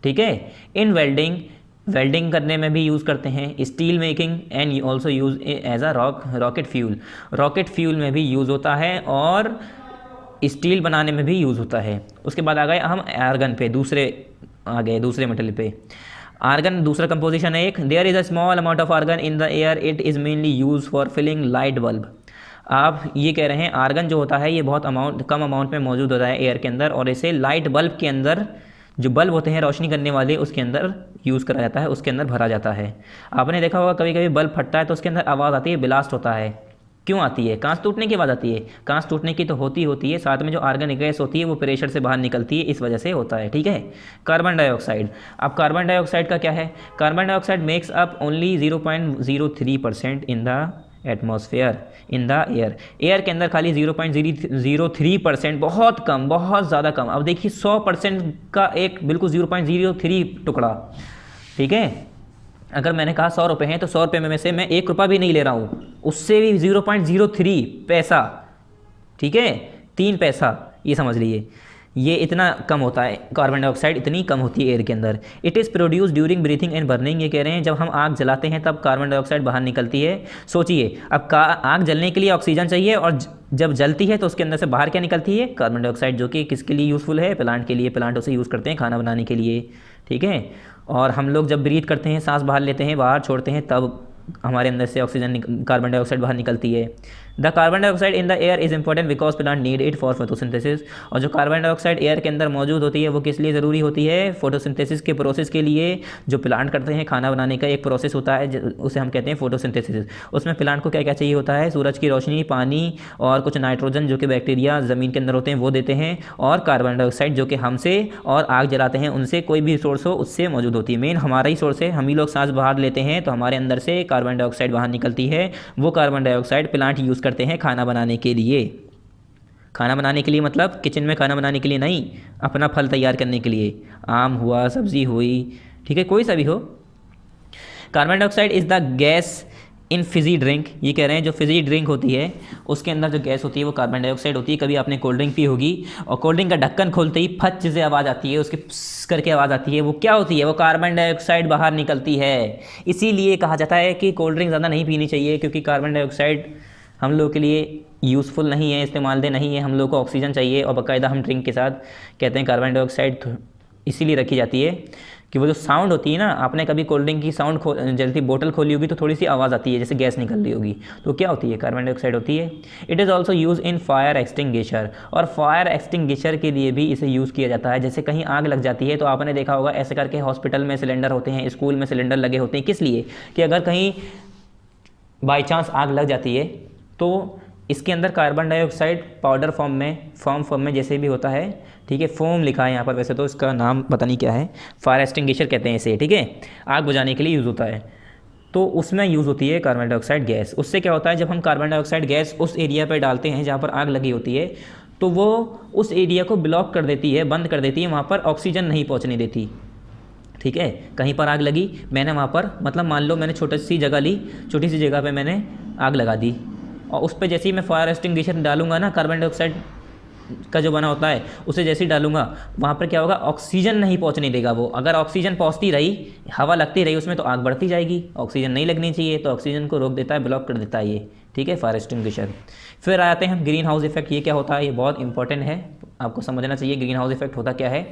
ठीक है, इन वेल्डिंग करने में भी यूज़ करते हैं, steel making and also use as a rocket fuel में भी यूज़ होता है और स्टील बनाने में भी यूज़ होता है। उसके बाद आ गए हम आर्गन पे, दूसरे मेटल पे। आर्गन दूसरा कंपोजिशन है एक। There is a small amount of argon in the air, it is mainly use for filling light bulb. आप ये कह रहे हैं आर्गन जो होता है ये बहुत कम अमाउंट में मौजूद होता है एयर के अंदर, और इसे लाइट बल्ब के अंदर, जो बल्ब होते हैं रोशनी करने वाले, उसके अंदर यूज़ करा जाता है, उसके अंदर भरा जाता है। आपने देखा होगा कभी कभी बल्ब फटता है तो उसके अंदर आवाज़ आती है, ब्लास्ट होता है। क्यों आती है? कांच टूटने की आवाज़ आती है। कांच टूटने की तो होती है, साथ में जो आर्गन गैस होती है वो प्रेशर से बाहर निकलती है, इस वजह से होता है। ठीक है, कार्बन डाइऑक्साइड। अब कार्बन डाइऑक्साइड का क्या है? Carbon dioxide makes up only 0.03% in the atmosphere in the air के अंदर खाली 0.003%, बहुत कम, बहुत ज़्यादा कम। अब देखिए 100% का एक बिल्कुल 0.03 टुकड़ा। ठीक है, अगर मैंने कहा 100 रुपये हैं तो 100 रुपये में से मैं 1 रुपया भी नहीं ले रहा हूँ, उससे भी 0.03 पैसा, ठीक है, 3 पैसा, ये समझ लीजिए, ये इतना कम होता है। कार्बन डाइऑक्साइड इतनी कम होती है एयर के अंदर। It is produce during breathing and burning. ये कह रहे हैं जब हम आग जलाते हैं तब कार्बन डाइऑक्साइड बाहर निकलती है। सोचिए, अब आग जलने के लिए ऑक्सीजन चाहिए, और जब जलती है तो उसके अंदर से बाहर क्या निकलती है? कार्बन डाइऑक्साइड, जो कि किसके लिए यूज़फुल है? प्लांट के लिए। प्लांट उसे यूज़ करते हैं खाना बनाने के लिए। ठीक है, और हम लोग जब ब्रीथ करते हैं, सांस बाहर लेते हैं, बाहर छोड़ते हैं, तब हमारे अंदर से कार्बन डाइऑक्साइड बाहर निकलती है। The carbon dioxide in the air is important because plant need it for photosynthesis. और जो कार्बन डाइऑक्साइड एयर के अंदर मौजूद होती है वो किस लिए ज़रूरी होती है? फोटोसिंथेसिस के प्रोसेस के लिए। जो प्लांट करते हैं, खाना बनाने का एक प्रोसेस होता है, उसे हम कहते हैं फोटोसिंथेसिस। उसमें प्लांट को क्या क्या चाहिए होता है? सूरज की रोशनी, पानी और कुछ नाइट्रोजन जो कि बैक्टीरिया ज़मीन के अंदर होते हैं वो देते हैं, और कार्बन डाइऑक्साइड जो कि हमसे और आग जलाते हैं उनसे, कोई भी सोर्स हो उससे मौजूद होती है। मेन हमारा ही सोर्स है, हम ही लोग सांस बाहर लेते हैं तो हमारे अंदर से कार्बन डाइऑक्साइड बाहर निकलती है। वो कार्बन डाइऑक्साइड प्लांट यूज़ करते हैं खाना बनाने के लिए। खाना बनाने के लिए मतलब किचन में खाना बनाने के लिए नहीं, अपना फल तैयार करने के लिए, आम हुआ, सब्जी हुई, ठीक है, कोई सा भी हो। Carbon dioxide is the gas in Fiji drink. ये कह रहे हैं जो फिजी ड्रिंक होती है उसके अंदर जो गैस होती है वो कार्बन डाइऑक्साइड होती है। कभी आपने कोल्ड ड्रिंक पी होगी और कोल्ड ड्रिंक का ढक्कन खोलते ही फट से आवाज़ आती है, उसके प्स करके आवाज़ आती है, वो क्या होती है? वो कार्बन डाइऑक्साइड बाहर निकलती है। इसीलिए कहा जाता है कि कोल्ड ड्रिंक ज़्यादा नहीं पीनी चाहिए, क्योंकि कार्बन डाइऑक्साइड हम लोग के लिए यूज़फुल नहीं है, इस्तेमालदेह नहीं है। हम लोग को ऑक्सीजन चाहिए, और बाकायदा हम ड्रिंक के साथ कहते हैं कार्बन डाइऑक्साइड इसीलिए रखी जाती है कि वो जो साउंड होती है ना, आपने कभी कोल्ड ड्रिंक की साउंड जल्दी बोतल खोली होगी तो थोड़ी सी आवाज़ आती है, जैसे गैस निकल रही होगी, तो क्या होती है? कार्बन डाइऑक्साइड होती है। It is also use in fire extinguisher, और फायर एक्सटिंग्विशर के लिए भी इसे यूज़ किया जाता है। जैसे कहीं आग लग जाती है तो आपने देखा होगा ऐसे करके हॉस्पिटल में सिलेंडर होते हैं, स्कूल में सिलेंडर लगे होते हैं। किस लिए? कि अगर कहीं बाई चांस आग लग जाती है तो इसके अंदर कार्बन डाइऑक्साइड पाउडर फॉर्म में जैसे भी होता है, ठीक है, फोम लिखा है यहाँ पर, वैसे तो इसका नाम पता नहीं क्या है, फायर एक्सटिंग्विशर कहते हैं इसे, ठीक है, आग बुझाने के लिए यूज़ होता है। तो उसमें यूज़ होती है कार्बन डाइऑक्साइड गैस। उससे क्या होता है, जब हम कार्बन डाइऑक्साइड गैस उस एरिया पर डालते हैं जहाँ पर आग लगी होती है, तो वो उस एरिया को ब्लॉक कर देती है, बंद कर देती है, वहाँ पर ऑक्सीजन नहीं पहुँचने देती। ठीक है, कहीं पर आग लगी, मैंने वहाँ पर, मतलब मान लो मैंने छोटी सी जगह ली, छोटी सी जगह पे मैंने आग लगा दी, और उस पर जैसे ही मैं फायर एक्सटिंग्विशर डालूंगा ना, कार्बन डाइऑक्साइड का जो बना होता है उसे जैसे ही डालूंगा वहाँ पर क्या होगा, ऑक्सीजन नहीं पहुँचने देगा वो। अगर ऑक्सीजन पहुँचती रही, हवा लगती रही उसमें, तो आग बढ़ती जाएगी। ऑक्सीजन नहीं लगनी चाहिए, तो ऑक्सीजन को रोक देता है, ब्लॉक कर देता है ये, ठीक है, फायर एक्सटिंग्विशर। फिर आते हैं हम ग्रीन हाउस इफेक्ट। ये क्या होता है, ये बहुत इंपॉर्टेंट है, आपको समझना चाहिए ग्रीन हाउस इफेक्ट होता क्या है।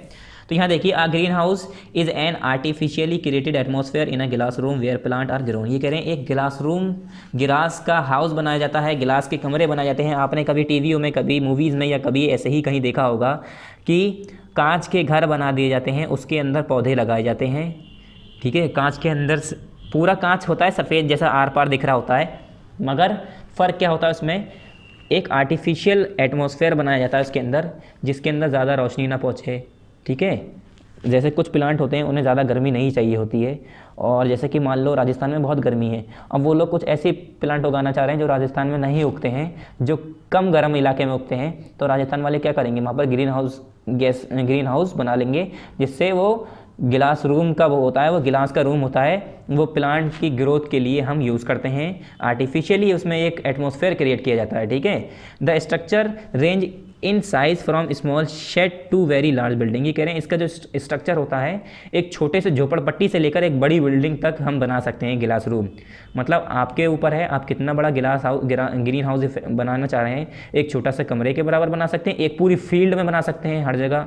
तो यहाँ देखिए, a green house is an artificially created atmosphere in a glass room where plant are grown. ये कह रहे हैं एक गिलास रूम, गिलास का हाउस बनाया जाता है, गिलास के कमरे बनाए जाते हैं। आपने कभी टीवी में, कभी मूवीज़ में, या कभी ऐसे ही कहीं देखा होगा कि कांच के घर बना दिए जाते हैं, उसके अंदर पौधे लगाए जाते हैं, ठीक है। कांच के अंदर पूरा कांच होता है, सफ़ेद जैसा आर पार दिख रहा होता है, मगर फ़र्क क्या होता है उसमें, एक आर्टिफिशियल एटमॉस्फेयर बनाया जाता है उसके अंदर, जिसके अंदर ज़्यादा रोशनी ना पहुँचे, ठीक है। जैसे कुछ प्लांट होते हैं उन्हें ज़्यादा गर्मी नहीं चाहिए होती है, और जैसे कि मान लो राजस्थान में बहुत गर्मी है, अब वो लोग कुछ ऐसे प्लांट उगाना चाह रहे हैं जो राजस्थान में नहीं उगते हैं, जो कम गर्म इलाके में उगते हैं। तो राजस्थान वाले क्या करेंगे, वहाँ पर ग्रीन हाउस बना लेंगे, जिससे वो गिलास रूम का वो होता है, वो गिलास का रूम होता है, वो प्लांट की ग्रोथ के लिए हम यूज़ करते हैं। आर्टिफिशियली उसमें एक एटमॉस्फेयर क्रिएट किया जाता है, ठीक है। The structure range in size from small shed to very large building. ये कह रहे हैं इसका जो स्ट्रक्चर होता है, एक छोटे से झोपड़पट्टी से लेकर एक बड़ी बिल्डिंग तक हम बना सकते हैं गिलास रूम। मतलब आपके ऊपर है, आप कितना बड़ा ग्रीन हाउस बनाना चाह रहे हैं। एक छोटा सा कमरे के बराबर बना सकते हैं, एक पूरी फील्ड में बना सकते हैं, हर जगह,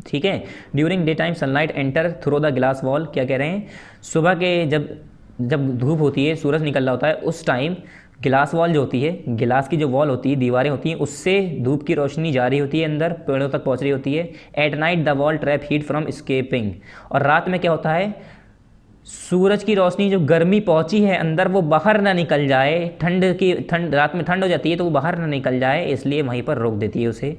ठीक है। During day time sunlight enter through the glass wall. क्या कह रहे हैं, सुबह के जब धूप होती है, सूरज निकल रहा होता है, उस टाइम गिलास वॉल जो होती है, गिलास की जो वॉल होती है, दीवारें होती हैं, उससे धूप की रोशनी जा रही होती है अंदर, पेड़ों तक पहुंच रही होती है। At night the wall trap heat from escaping. और रात में क्या होता है, सूरज की रोशनी जो गर्मी पहुंची है अंदर, वो बाहर ना निकल जाए। रात में ठंड हो जाती है, तो वो बाहर ना निकल जाए, इसलिए वहीं पर रोक देती है उसे।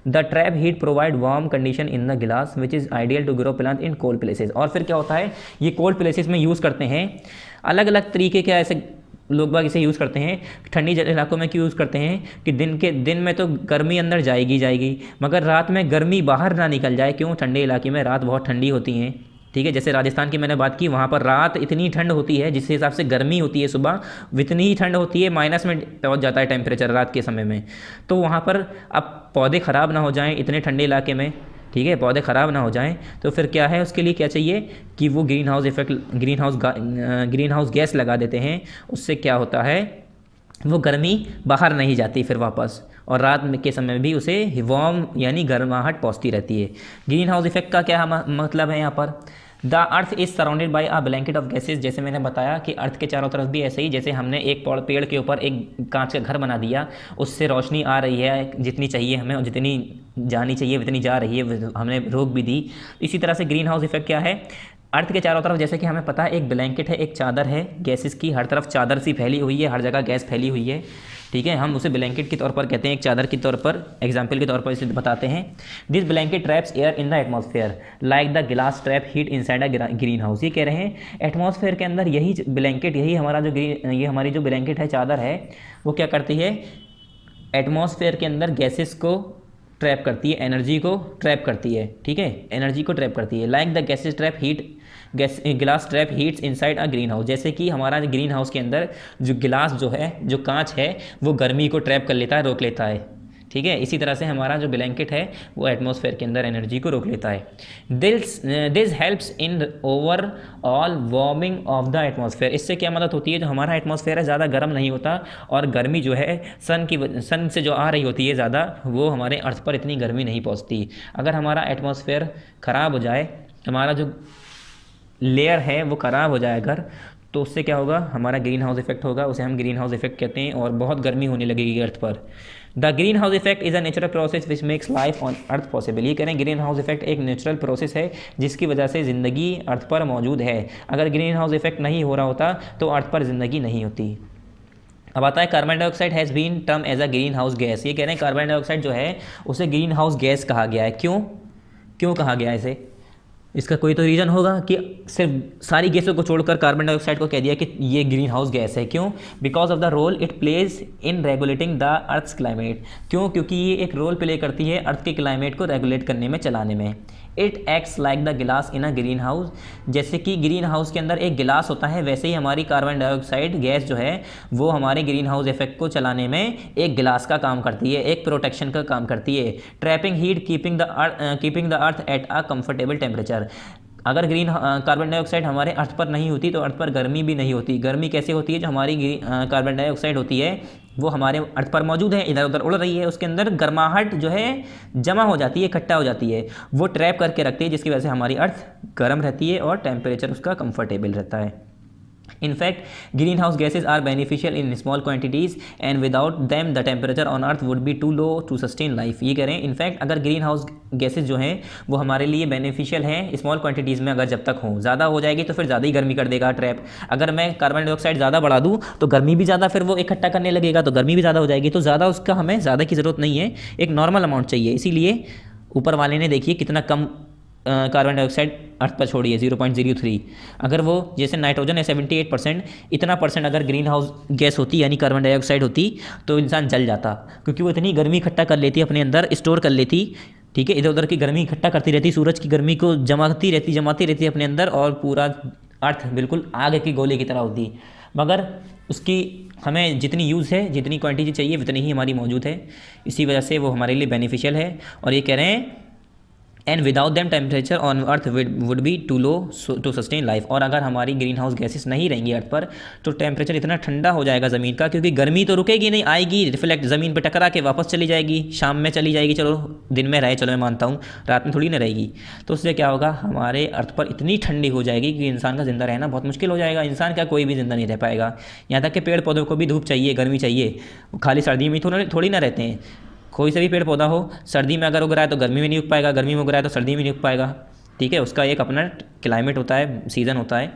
The trap heat provide warm condition in the glass which is ideal to grow plant in cold places. और फिर क्या होता है, ये कोल्ड प्लेसेस में यूज़ करते हैं, अलग अलग तरीके के ऐसे लोग बाग इसे यूज़ करते हैं। ठंडी इलाकों में क्यों यूज़ करते हैं कि दिन में तो गर्मी अंदर जाएगी, मगर रात में गर्मी बाहर ना निकल जाए। क्यों, ठंडे इलाके में रात बहुत ठंडी होती हैं, ठीक है। जैसे राजस्थान की मैंने बात की, वहाँ पर रात इतनी ठंड होती है, जिस हिसाब से गर्मी होती है सुबह, इतनी ही ठंड होती है, माइनस में पहुँच जाता है टेम्परेचर रात के समय में। तो वहाँ पर अब पौधे ख़राब ना हो जाएं इतने ठंडे इलाके में, ठीक है, पौधे ख़राब ना हो जाएं, तो फिर क्या है, उसके लिए क्या चाहिए कि वो ग्रीन हाउस गैस लगा देते हैं। उससे क्या होता है, वो गर्मी बाहर नहीं जाती फिर वापस, और रात के समय भी उसे वार्म यानी गर्माहट पहुँचती रहती है। ग्रीन हाउस इफेक्ट का क्या मतलब है यहाँ पर, the earth is surrounded by a blanket of gases. जैसे मैंने बताया कि अर्थ के चारों तरफ भी ऐसे ही, जैसे हमने एक पेड़ के ऊपर एक कांच का घर बना दिया, उससे रोशनी आ रही है जितनी चाहिए हमें, और जितनी जानी चाहिए उतनी जा रही है, हमने रोक भी दी। इसी तरह से ग्रीन हाउस इफेक्ट क्या है, अर्थ के चारों तरफ जैसे कि हमें पता है एक ब्लैंकेट है, एक चादर है गैसेस की, हर तरफ चादर सी फैली हुई है, हर जगह गैस फैली हुई है, ठीक है। हम उसे ब्लैंकेट के तौर पर कहते हैं, एक चादर के तौर पर, एग्जाम्पल के तौर पर इसे बताते हैं। This blanket traps air in the atmosphere like the glass trap heat inside a green house. ये कह रहे हैं एटमॉस्फेयर के अंदर यही ब्लैंकेट, यही हमारा जो ये हमारी जो ब्लैंकेट है, चादर है, वो क्या करती है, एटमॉस्फेयर के अंदर गैसेस को ट्रैप करती है, एनर्जी को ट्रैप करती है, ठीक है, एनर्जी को ट्रैप करती है। Like the gases trap heat glass trap heats inside a green house. जैसे कि हमारा ग्रीन हाउस के अंदर जो गिलास जो है, जो कांच है, वो गर्मी को ट्रैप कर लेता है, रोक लेता है, ठीक है। इसी तरह से हमारा जो ब्लैंकेट है वो एटमॉस्फेयर के अंदर एनर्जी को रोक लेता है। This helps in overall warming of the atmosphere. इससे क्या मदद होती है, जो हमारा एटमॉस्फेयर है ज़्यादा गर्म नहीं होता, और गर्मी जो है सन से जो आ रही होती है ज़्यादा, वो हमारे अर्थ पर इतनी गर्मी नहीं पहुँचती। अगर हमारा एटमॉस्फेयर ख़राब हो जाए, हमारा जो लेयर है वो ख़राब हो जाए अगर, तो उससे क्या होगा, हमारा ग्रीन हाउस इफेक्ट होगा, उसे हम ग्रीन हाउस इफेक्ट कहते हैं, और बहुत गर्मी होने लगेगी अर्थ पर। The green house effect is a natural process which makes life on earth possible. ये कह रहे हैं ग्रीन हाउस इफेक्ट एक नेचुरल प्रोसेस है जिसकी वजह से ज़िंदगी अर्थ पर मौजूद है। अगर ग्रीन हाउस इफेक्ट नहीं हो रहा होता तो अर्थ पर ज़िंदगी नहीं होती। अब आता है carbon dioxide has been term as a green house gas. ये कह रहे हैं कार्बन डाइऑक्साइड जो है उसे ग्रीन हाउस गैस कहा गया है। क्यों कहा गया है इसे, इसका कोई तो रीज़न होगा कि सिर्फ सारी गैसों को छोड़कर कार्बन डाइऑक्साइड को कह दिया कि ये ग्रीन हाउस गैस है। क्यों, because of the role it plays in regulating the earth's climate. क्योंकि ये एक रोल प्ले करती है अर्थ के क्लाइमेट को रेगुलेट करने में, चलाने में। इट एक्ट्स लाइक द गिलास इन अ ग्रीन हाउस। जैसे कि ग्रीन हाउस के अंदर एक गिलास होता है, वैसे ही हमारी कार्बन डाइऑक्साइड गैस जो है वो हमारे ग्रीन हाउस इफेक्ट को चलाने में एक गिलास का काम करती है, एक प्रोटेक्शन का काम करती है। Trapping heat, keeping the earth at a comfortable temperature. अगर कार्बन डाइऑक्साइड हमारे अर्थ पर नहीं होती तो अर्थ पर गर्मी भी नहीं होती। गर्मी कैसे होती है? जो हमारी कार्बन डाइऑक्साइड होती है वो हमारे अर्थ पर मौजूद है, इधर उधर उड़ रही है, उसके अंदर गर्माहट जो है जमा हो जाती है, इकट्ठा हो जाती है, वो ट्रैप करके रखती है, जिसकी वजह से हमारी अर्थ गर्म रहती है और टेम्परेचर उसका कंफर्टेबल रहता है। In fact, greenhouse gases are beneficial in small quantities and without them the temperature on earth would be too low to sustain life। ये कह रहे हैं इनफैक्ट अगर ग्रीन हाउस गैसेज जो हैं वो हमारे लिए बेनिफिशियल हैं स्मॉल क्वांटिटीज़ में, अगर जब तक हों, ज़्यादा हो जाएगी तो फिर ज़्यादा ही गर्मी कर देगा ट्रैप। अगर मैं कार्बन डाइऑक्साइड ज़्यादा बढ़ा दूँ तो गर्मी भी ज़्यादा फिर वो इकट्ठा करने लगेगा, तो गर्मी भी ज़्यादा हो जाएगी, तो ज़्यादा उसका हमें ज़्यादा की ज़रूरत नहीं है, एक नॉर्मल अमाउंट चाहिए। इसीलिए ऊपर वाले ने देखिए कितना कम कार्बन डाइऑक्साइड अर्थ पर छोड़ी है, 0.03। अगर वो जैसे नाइट्रोजन है 78%, इतना परसेंट अगर ग्रीन हाउस गैस होती यानी कार्बन डाइऑक्साइड होती तो इंसान जल जाता, क्योंकि वो इतनी गर्मी इकट्ठा कर लेती अपने अंदर, स्टोर कर लेती, ठीक है, इधर उधर की गर्मी इकट्ठा करती रहती, सूरज की गर्मी को जमाती रहती अपने अंदर, और पूरा अर्थ बिल्कुल आग की गोले की तरह होती। मगर उसकी हमें जितनी यूज़ है, जितनी क्वांटिटी चाहिए उतनी ही हमारी मौजूद है, इसी वजह से वो हमारे लिए बेनिफिशियल है। और ये कह रहे हैं and without them temperature on earth would be too low to sustain life. और अगर हमारी ग्रीन हाउस गैसेस नहीं रहेंगी अर्थ पर तो टेम्परेचर इतना ठंडा हो जाएगा ज़मीन का, क्योंकि गर्मी तो रुकेगी नहीं, आएगी रिफ्लेक्ट ज़मीन पर टकरा के वापस चली जाएगी, शाम में चली जाएगी, चलो दिन में रहे, चलो मैं मानता हूँ, रात में थोड़ी ना रहेगी। तो उससे क्या होगा, हमारे अर्थ पर इतनी ठंडी हो जाएगी कि इंसान का ज़िंदा रहना बहुत मुश्किल हो जाएगा। इंसान क्या, कोई भी ज़िंदा नहीं रह पाएगा। यहाँ तक कि पेड़ पौधों को भी धूप चाहिए, गर्मी चाहिए, खाली सर्दी में थोड़ी ना रहते हैं। कोई से भी पेड़ पौधा हो, सर्दी में अगर उग रहा है तो गर्मी में नहीं उग पाएगा, गर्मी में उग रहा है तो सर्दी में नहीं उग पाएगा, ठीक है, उसका एक अपना क्लाइमेट होता है, सीज़न होता है।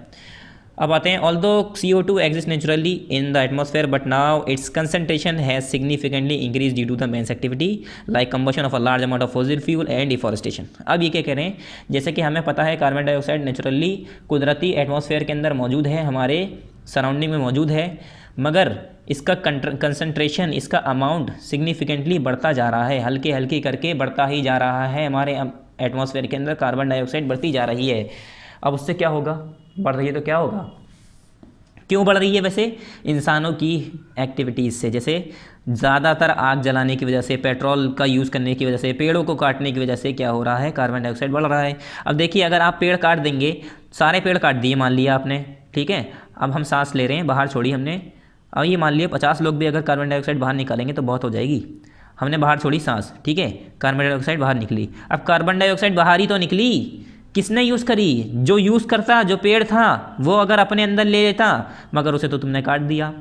अब आते हैं, although CO2 exist naturally in the atmosphere but now its concentration has significantly increase due to the man's activity like combustion of a large amount of fossil fuel and deforestation. अब ये क्या कह रहे हैं, जैसे कि हमें पता है कार्बन डाइऑक्साइड नेचुरली कुदरती एटमॉस्फेयर के अंदर मौजूद है, हमारे सराउंडिंग में मौजूद है, मगर इसका कंसंट्रेशन, इसका अमाउंट सिग्निफिकेंटली बढ़ता जा रहा है, हल्के हल्के करके बढ़ता ही जा रहा है, हमारे एटमॉस्फेयर के अंदर कार्बन डाइऑक्साइड बढ़ती जा रही है। अब उससे क्या होगा, बढ़ रही है तो क्या होगा, क्यों बढ़ रही है वैसे? इंसानों की एक्टिविटीज़ से, जैसे ज़्यादातर आग जलाने की वजह से, पेट्रोल का यूज़ करने की वजह से, पेड़ों को काटने की वजह से क्या हो रहा है, कार्बन डाइऑक्साइड बढ़ रहा है। अब देखिए, अगर आप पेड़ काट देंगे, सारे पेड़ काट दिए मान लिया आपने, ठीक है, अब हम सांस ले रहे हैं, बाहर छोड़ी हमने, अब ये मान लिया 50 लोग भी अगर कार्बन डाइऑक्साइड बाहर निकालेंगे तो बहुत हो जाएगी। हमने बाहर छोड़ी सांस, ठीक है, कार्बन डाइऑक्साइड बाहर निकली। अब कार्बन डाइऑक्साइड बाहर ही तो निकली, किसने यूज़ करी? जो यूज़ करता, जो पेड़ था वो अगर अपने अंदर ले लेता, मगर उसे तो तुमने काट दिया।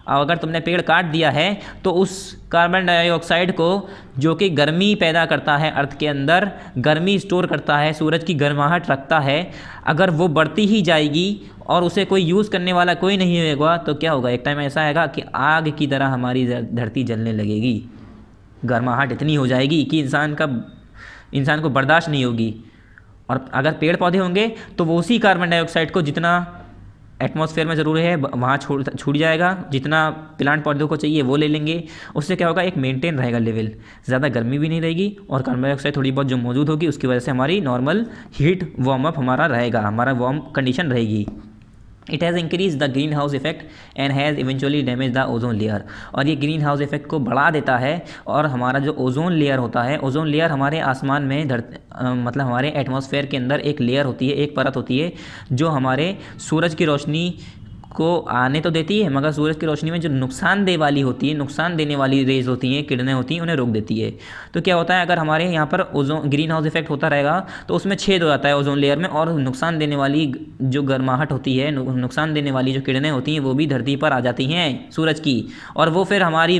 अब अगर तुमने पेड़ काट दिया है तो उस कार्बन डाइऑक्साइड को, जो कि गर्मी पैदा करता है अर्थ के अंदर, गर्मी स्टोर करता है, सूरज की गर्माहट रखता है, अगर वो बढ़ती ही जाएगी और उसे कोई यूज़ करने वाला कोई नहीं होगा तो क्या होगा, एक टाइम ऐसा आएगा कि आग की तरह हमारी धरती जलने लगेगी, गर्माहट इतनी हो जाएगी कि इंसान को बर्दाश्त नहीं होगी। और अगर पेड़ पौधे होंगे तो वो उसी कार्बन डाइऑक्साइड को जितना एटमॉस्फेयर में ज़रूरी है वहाँ छूट जाएगा, जितना प्लांट पौधों को चाहिए वो ले लेंगे। उससे क्या होगा, एक मेंटेन रहेगा लेवल, ज़्यादा गर्मी भी नहीं रहेगी और कार्बन डाइऑक्साइड थोड़ी बहुत जो मौजूद होगी उसकी वजह से हमारी नॉर्मल हीट वार्म अप हमारा रहेगा, हमारा वार्म कंडीशन रहेगी। It has increase the green house effect and has eventually damage the ozone layer. और ये ग्रीन हाउस इफेक्ट को बढ़ा देता है और हमारा जो ओजोन लेयर होता है, ओजोन लेयर हमारे आसमान में मतलब हमारे एटमॉस्फेयर के अंदर एक लेयर होती है, एक परत होती है जो हमारे सूरज की रोशनी को आने तो देती है, मगर सूरज की रोशनी में जो नुकसानदेह वाली होती है, नुकसान देने वाली रेज होती हैं, किरणें होती हैं, उन्हें रोक देती है। तो क्या होता है, अगर हमारे यहाँ पर ओजोन ग्रीन हाउस इफेक्ट होता रहेगा तो उसमें छेद हो जाता है ओजोन लेयर में, और नुकसान देने वाली जो गर्माहट होती है, नुकसान देने वाली जो किरणें होती हैं वो भी धरती पर आ जाती हैं सूरज की, और वो फिर हमारी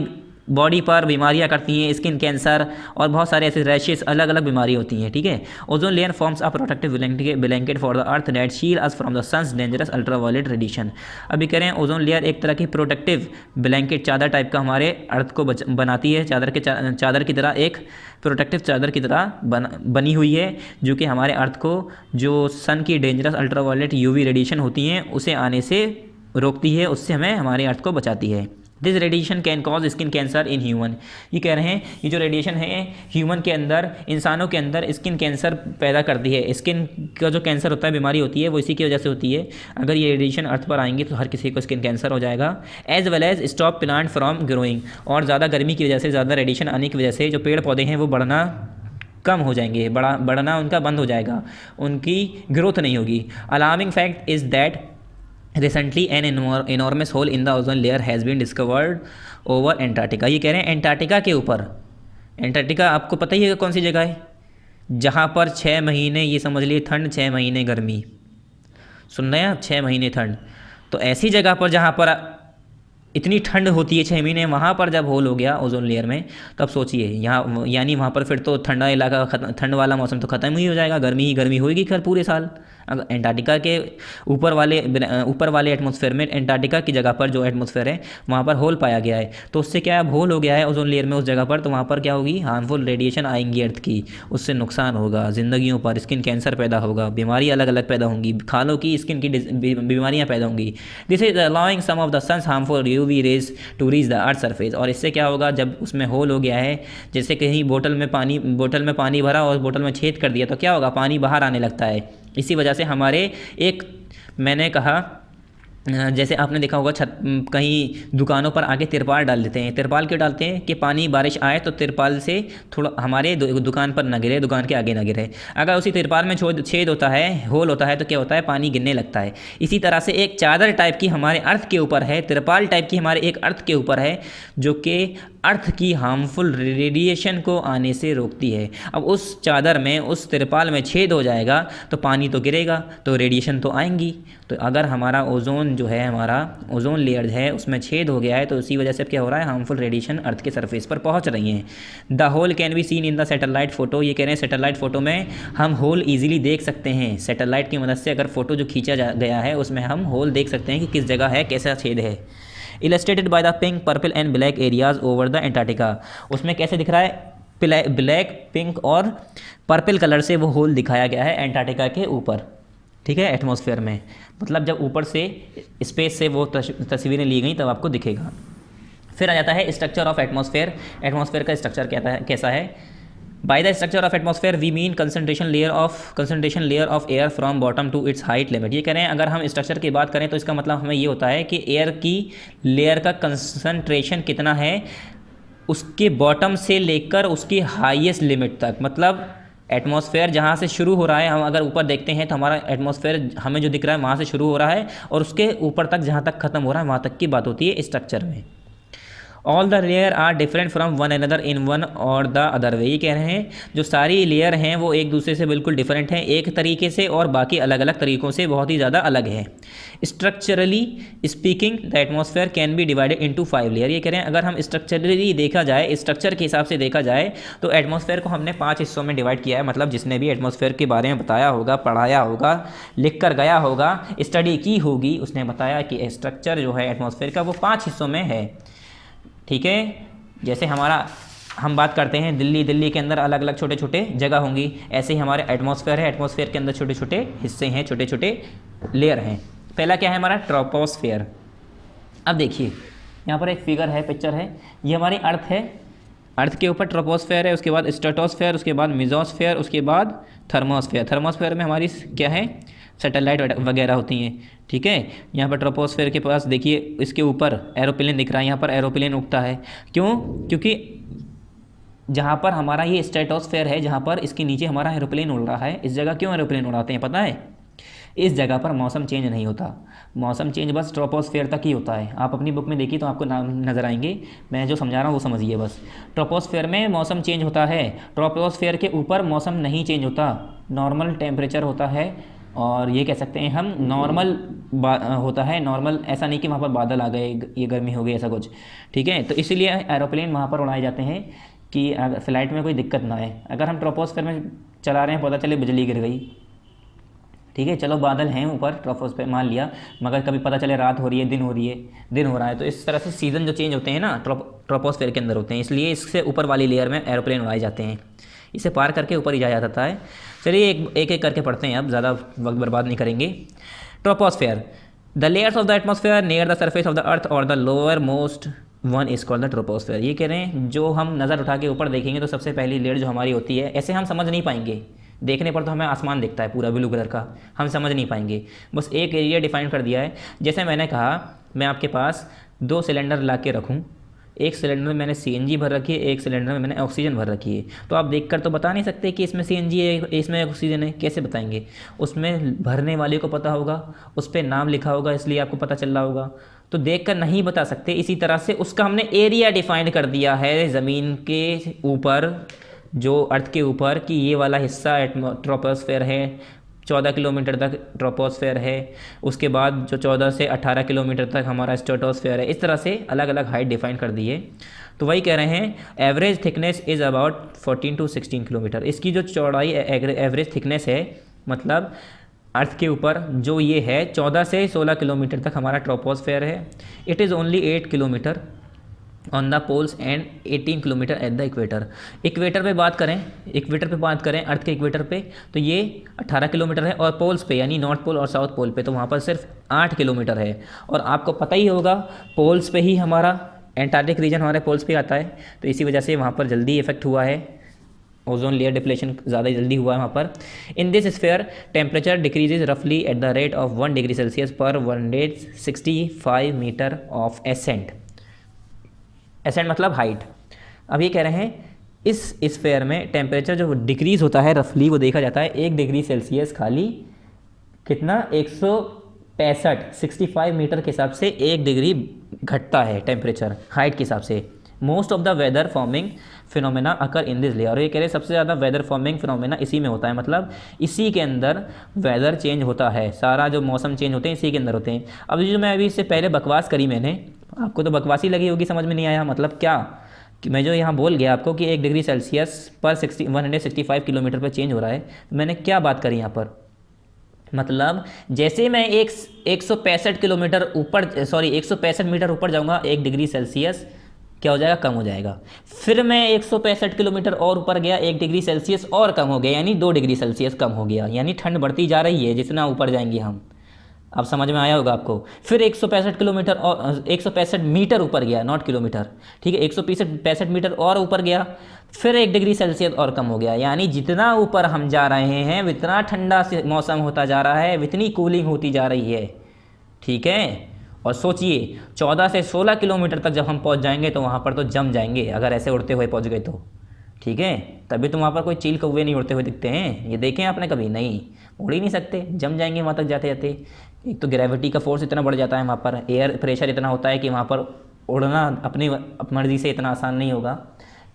बॉडी पर बीमारियां करती हैं, स्किन कैंसर और बहुत सारे ऐसे रैशेस, अलग अलग बीमारी होती हैं, ठीक है। Ozone layer forms a protective blanket for the earth that shield us from the sun's dangerous ultraviolet radiation. अभी कह रहे हैं ओजोन लेयर एक तरह की प्रोटेक्टिव ब्लैंकेट, चादर टाइप का हमारे अर्थ को बनाती है, चादर की तरह, एक प्रोटेक्टिव चादर की तरह बनी हुई है, जो कि हमारे अर्थ को जो सन की डेंजरस अल्ट्रावायलेट UV रेडिएशन होती हैं उसे आने से रोकती है, उससे हमें हमारे अर्थ को बचाती है। This radiation can cause skin cancer in human. ये कह रहे हैं ये जो रेडिएशन है ह्यूमन के अंदर, इंसानों के अंदर स्किन कैंसर पैदा करती है। स्किन का जो कैंसर होता है, बीमारी होती है, वो इसी की वजह से होती है। अगर ये रेडिएशन अर्थ पर आएंगे तो हर किसी को स्किन कैंसर हो जाएगा। As well as stop plant from growing, और ज़्यादा गर्मी की वजह से, ज़्यादा रेडिएशन आने की वजह से जो पेड़ पौधे हैं वो बढ़ना कम हो जाएंगे, बढ़ना उनका बंद हो जाएगा, उनकी ग्रोथ नहीं होगी। Alarming fact is that recently an enormous hole in the ozone layer has been discovered over Antarctica. ये कह रहे हैं एंटार्क्टिका के ऊपर, एंटार्क्टिका आपको पता ही है कौन सी जगह है, जहाँ पर 6 महीने, ये समझ लिए ठंड, 6 महीने गर्मी, सुन रहे हैं आप, 6 महीने ठंड। तो ऐसी जगह पर जहाँ पर इतनी ठंड होती है 6 महीने, वहाँ पर जब होल हो गया ओजोन लेयर में, तब सोचिए यहाँ, यानी वहाँ पर फिर तो ठंडा इलाका, ठंड वाला मौसम तो ख़त्म ही हो जाएगा, गर्मी ही गर्मी होगी खैर पूरे साल। अगर एंटार्क्टिका के ऊपर वाले एटमॉस्फेयर में, एंटार्क्टिका की जगह पर जो एटमॉस्फेयर है वहाँ पर होल पाया गया है, तो उससे क्या है, होल हो गया है ओजोन लेयर में उस जगह पर, तो वहाँ पर क्या होगी, हार्मफुल रेडिएशन आएंगी अर्थ की, उससे नुकसान होगा ज़िंदगियों पर, स्किन कैंसर पैदा होगा, बीमारी अलग अलग पैदा होंगी, खालों की स्किन की बीमारियाँ पैदा होंगी। This is allowing some of the sun's harmful UV rays to reach the earth surface. और इससे क्या होगा, जब उसमें होल हो गया है, जैसे कहीं बोतल में पानी भरा और बोतल में छेद कर दिया, तो क्या होगा, पानी बाहर आने लगता है। इसी वजह से हमारे एक, मैंने कहा जैसे आपने देखा होगा कहीं दुकानों पर आगे तिरपाल डाल देते हैं। तिरपाल क्यों डालते हैं, कि पानी बारिश आए तो तिरपाल से थोड़ा हमारे दुकान पर न गिरे, दुकान के आगे न गिरे। अगर उसी तिरपाल में छेद होता है, होल होता है, तो क्या होता है, पानी गिरने लगता है। इसी तरह से एक चादर टाइप की हमारे अर्थ के ऊपर है, तिरपाल टाइप की हमारे एक अर्थ के ऊपर है, जो कि अर्थ की हार्मफुल रेडिएशन को आने से रोकती है। अब उस चादर में, उस तिरपाल में छेद हो जाएगा तो पानी तो गिरेगा, तो रेडिएशन तो आएंगी। तो अगर हमारा ओजोन जो है, हमारा ओजोन लेयर है, उसमें छेद हो गया है, तो उसी वजह से क्या हो रहा है, हार्मफुल रेडिएशन अर्थ के सरफेस पर पहुंच रही हैं। The hole can be seen in the satellite photo. ये कह रहे हैं सैटेलाइट फोटो में हम होल ईजिली देख सकते हैं। सैटेलाइट की मदद से अगर फोटो जो खींचा गया है उसमें हम होल देख सकते हैं कि किस जगह है, कैसा छेद है। Illustrated by the pink, purple and black areas over the Antarctica. उसमें कैसे दिख रहा है, ब्लैक, पिंक और पर्पल कलर से वो होल दिखाया गया है एंटार्क्टिका के ऊपर, ठीक है, एटमॉस्फेयर में। मतलब जब ऊपर से स्पेस से वो तस्वीरें ली गई तब आपको दिखेगा। फिर आ जाता है स्ट्रक्चर ऑफ एटमॉस्फेयर। एटमॉस्फेयर का स्ट्रक्चर कैसा है। By the structure of atmosphere we mean concentration layer of air from bottom to its height limit. ये कह रहे हैं अगर हम स्ट्रक्चर की बात करें तो इसका मतलब हमें ये होता है कि एयर की लेयर का कंसंट्रेशन कितना है, उसके बॉटम से लेकर उसकी हाईएस्ट लिमिट तक। मतलब एटमॉस्फेयर जहाँ से शुरू हो रहा है, हम अगर ऊपर देखते हैं तो हमारा एटमॉस्फेयर हमें जो दिख रहा है वहाँ से शुरू हो रहा है, और उसके ऊपर तक जहाँ तक ख़त्म हो रहा है वहाँ तक की बात होती है स्ट्रक्चर में। All the layer are different from one another in one or the other way. ये कह रहे हैं जो सारी लेयर हैं वो एक दूसरे से बिल्कुल डिफरेंट हैं एक तरीके से, और बाकी अलग अलग तरीक़ों से बहुत ही ज़्यादा अलग है। Structurally speaking the atmosphere can be divided into 5 layer. ये कह रहे हैं अगर हम स्ट्रक्चरली देखा जाए, स्ट्रक्चर के हिसाब से देखा जाए, तो एटमॉस्फेयर को हमने 5 हिस्सों में डिवाइड किया है। मतलब जिसने भी एटमॉस्फेयर के बारे में बताया होगा, पढ़ाया होगा, लिख कर गया होगा, स्टडी की होगी, उसने बताया कि स्ट्रक्चर जो है एटमॉस्फेयर का वो 5 हिस्सों में है, ठीक है। जैसे हम बात करते हैं दिल्ली के अंदर अलग अलग छोटे छोटे जगह होंगी, ऐसे ही हमारे एटमॉस्फेयर है, एटमॉस्फेयर के अंदर छोटे छोटे हिस्से हैं, छोटे छोटे लेयर हैं। पहला क्या है हमारा, ट्रोपोस्फेयर। अब देखिए यहाँ पर एक फिगर है, पिक्चर है, ये हमारी अर्थ है, अर्थ के ऊपर ट्रोपोस्फेयर है, उसके बाद स्ट्रेटोस्फेयर, उसके बाद मेसोस्फेयर, उसके बाद थर्मोस्फेयर। थर्मोस्फेयर में हमारी क्या है, सैटेलाइट वगैरह होती हैं, ठीक है। यहाँ पर ट्रोपोस्फेयर के पास देखिए इसके ऊपर एरोप्लेन दिख रहा है, यहाँ पर एरोप्लेन उड़ता है। क्यों, क्योंकि जहाँ पर हमारा ये स्ट्रेटोस्फेयर है, जहाँ पर इसके नीचे हमारा एरोप्लेन उड़ रहा है, इस जगह क्यों एरोप्लेन उड़ाते हैं पता है, इस जगह पर मौसम चेंज नहीं होता। मौसम चेंज बस ट्रोपोस्फेयर तक ही होता है। आप अपनी बुक में देखिए तो आपको नाम नज़र आएंगे, मैं जो समझा रहा हूँ वो समझिए बस। ट्रोपोस्फेयर में मौसम चेंज होता है, ट्रोपोस्फेयर के ऊपर मौसम नहीं चेंज होता, नॉर्मल टेम्परेचर होता है, और ये कह सकते हैं हम नॉर्मल होता है। नॉर्मल ऐसा नहीं कि वहाँ पर बादल आ गए, ये गर्मी हो गई, ऐसा कुछ, ठीक है। तो इसीलिए एरोप्लेन वहाँ पर उड़ाए जाते हैं कि अगर फ्लाइट में कोई दिक्कत ना आए। अगर हम ट्रोपोस्फेयर में चला रहे हैं, पता चले बिजली गिर गई, ठीक है, चलो बादल हैं ऊपर ट्रोपोस्फेयर मान लिया, मगर कभी पता चले रात हो रही है, दिन हो रहा है, तो इस तरह से सीज़न जो चेंज होते हैं ना ट्रोपोस्फेयर के अंदर होते हैं, इसलिए इससे ऊपर वाली लेयर में एरोप्लेन उड़ाए जाते हैं, इसे पार करके ऊपर ही जाया जाता है। चलिए एक एक करके पढ़ते हैं, अब ज़्यादा वक्त बर्बाद नहीं करेंगे। Troposphere, the layers of the atmosphere near the surface of the earth और the lower most one is called the troposphere. ये कह रहे हैं जो हम नज़र उठा के ऊपर देखेंगे तो सबसे पहली लेयर जो हमारी होती है, ऐसे हम समझ नहीं पाएंगे, देखने पर तो हमें आसमान दिखता है पूरा ब्लू कलर का, हम समझ नहीं पाएंगे। बस एक एरिया डिफाइन कर दिया है। जैसे मैंने कहा मैं आपके पास 2 सिलेंडर ला के रखूँ, एक सिलेंडर में मैंने सीएनजी भर रखी है, एक सिलेंडर में मैंने ऑक्सीजन भर रखी है, तो आप देखकर तो बता नहीं सकते कि इसमें सीएनजी है इसमें ऑक्सीजन है, कैसे बताएंगे? उसमें भरने वाले को पता होगा, उस पर नाम लिखा होगा, इसलिए आपको पता चल रहा होगा, तो देखकर नहीं बता सकते। इसी तरह से उसका हमने एरिया डिफाइन कर दिया है ज़मीन के ऊपर, जो अर्थ के ऊपर, कि ये वाला हिस्सा ट्रोपोस्फेयर है, 14 किलोमीटर तक ट्रोपोस्फेयर है, उसके बाद जो 14 से 18 किलोमीटर तक हमारा स्ट्रेटोस्फेयर है। इस तरह से अलग अलग हाइट डिफाइन कर दी है। तो वही कह रहे हैं average thickness is about 14 to 16 kilometre. इसकी जो चौड़ाई एवरेज थिकनेस है, मतलब अर्थ के ऊपर जो ये है 14 से 16 किलोमीटर तक हमारा ट्रोपोस्फेयर है। It is only 8 kilometre on the poles and 18 kilometre at the equator. Equator पे बात करें अर्थ के इक्वेटर पे, तो ये 18 किलोमीटर है, और पोल्स पे यानी नॉर्थ पोल और साउथ पोल पे तो वहाँ पर सिर्फ 8 किलोमीटर है। और आपको पता ही होगा पोल्स पे ही हमारा एंटार्क्टिक रीजन हमारे पोल्स पे आता है, तो इसी वजह से वहाँ पर जल्दी इफेक्ट हुआ है, ओजोन लेयर डिप्लेशन ज़्यादा जल्दी हुआ है वहाँ पर। In this sphere temperature decreases रफली at the rate of 1 degree Celsius per 165 metre of ascent. Ascent मतलब हाइट। अब ये कह रहे हैं इस स्फीयर में टेम्परेचर जो डिक्रीज़ होता है रफली, वो देखा जाता है 1 डिग्री सेल्सियस खाली कितना 65 मीटर के हिसाब से 1 डिग्री घटता है टेम्परेचर हाइट के हिसाब से। Most of the weather forming phenomena occur in this layer. और ये कह रहे हैं सबसे ज़्यादा वेदर फॉर्मिंग फिनोमेना इसी में होता है, मतलब इसी के अंदर वेदर चेंज होता है, सारा जो मौसम चेंज होते हैं इसी के अंदर होते हैं। अब जो मैं अभी इससे पहले बकवास करी मैंने, आपको तो बकवासी लगी होगी, समझ में नहीं आया मतलब क्या कि मैं जो यहाँ बोल गया आपको कि 1 डिग्री सेल्सियस पर 165 किलोमीटर पर चेंज हो रहा है, तो मैंने क्या बात करी यहाँ पर? मतलब जैसे मैं 165 किलोमीटर ऊपर 165 मीटर ऊपर जाऊँगा 1 डिग्री सेल्सियस क्या हो जाएगा? कम हो जाएगा। फिर मैं 165 किलोमीटर और ऊपर गया 1 डिग्री सेल्सियस और कम हो गया, यानी 2 डिग्री सेल्सियस कम हो गया, यानी ठंड बढ़ती जा रही है जितना ऊपर जाएंगे हम। अब समझ में आया होगा आपको। फिर 165 किलोमीटर और 165 मीटर ऊपर गया, नॉट किलोमीटर, ठीक है, 165 मीटर और ऊपर गया, फिर 1 डिग्री सेल्सियस और कम हो गया, यानी जितना ऊपर हम जा रहे हैं उतना ठंडा से मौसम होता जा रहा है, उतनी कूलिंग होती जा रही है, ठीक है। और सोचिए 14 से 16 किलोमीटर तक जब हम पहुंच जाएंगे तो वहाँ पर तो जम जाएंगे, अगर ऐसे उड़ते हुए पहुंच गए तो, ठीक है। तभी तो वहाँ पर कोई चील कौवे नहीं उड़ते हुए दिखते हैं, ये देखें आपने कभी? नहीं, उड़ ही नहीं सकते, जम जाएंगे वहाँ तक जाते जाते। एक तो ग्रेविटी का फोर्स इतना बढ़ जाता है वहाँ पर, एयर प्रेशर इतना होता है कि वहाँ पर उड़ना अपनी मर्जी से इतना आसान नहीं होगा,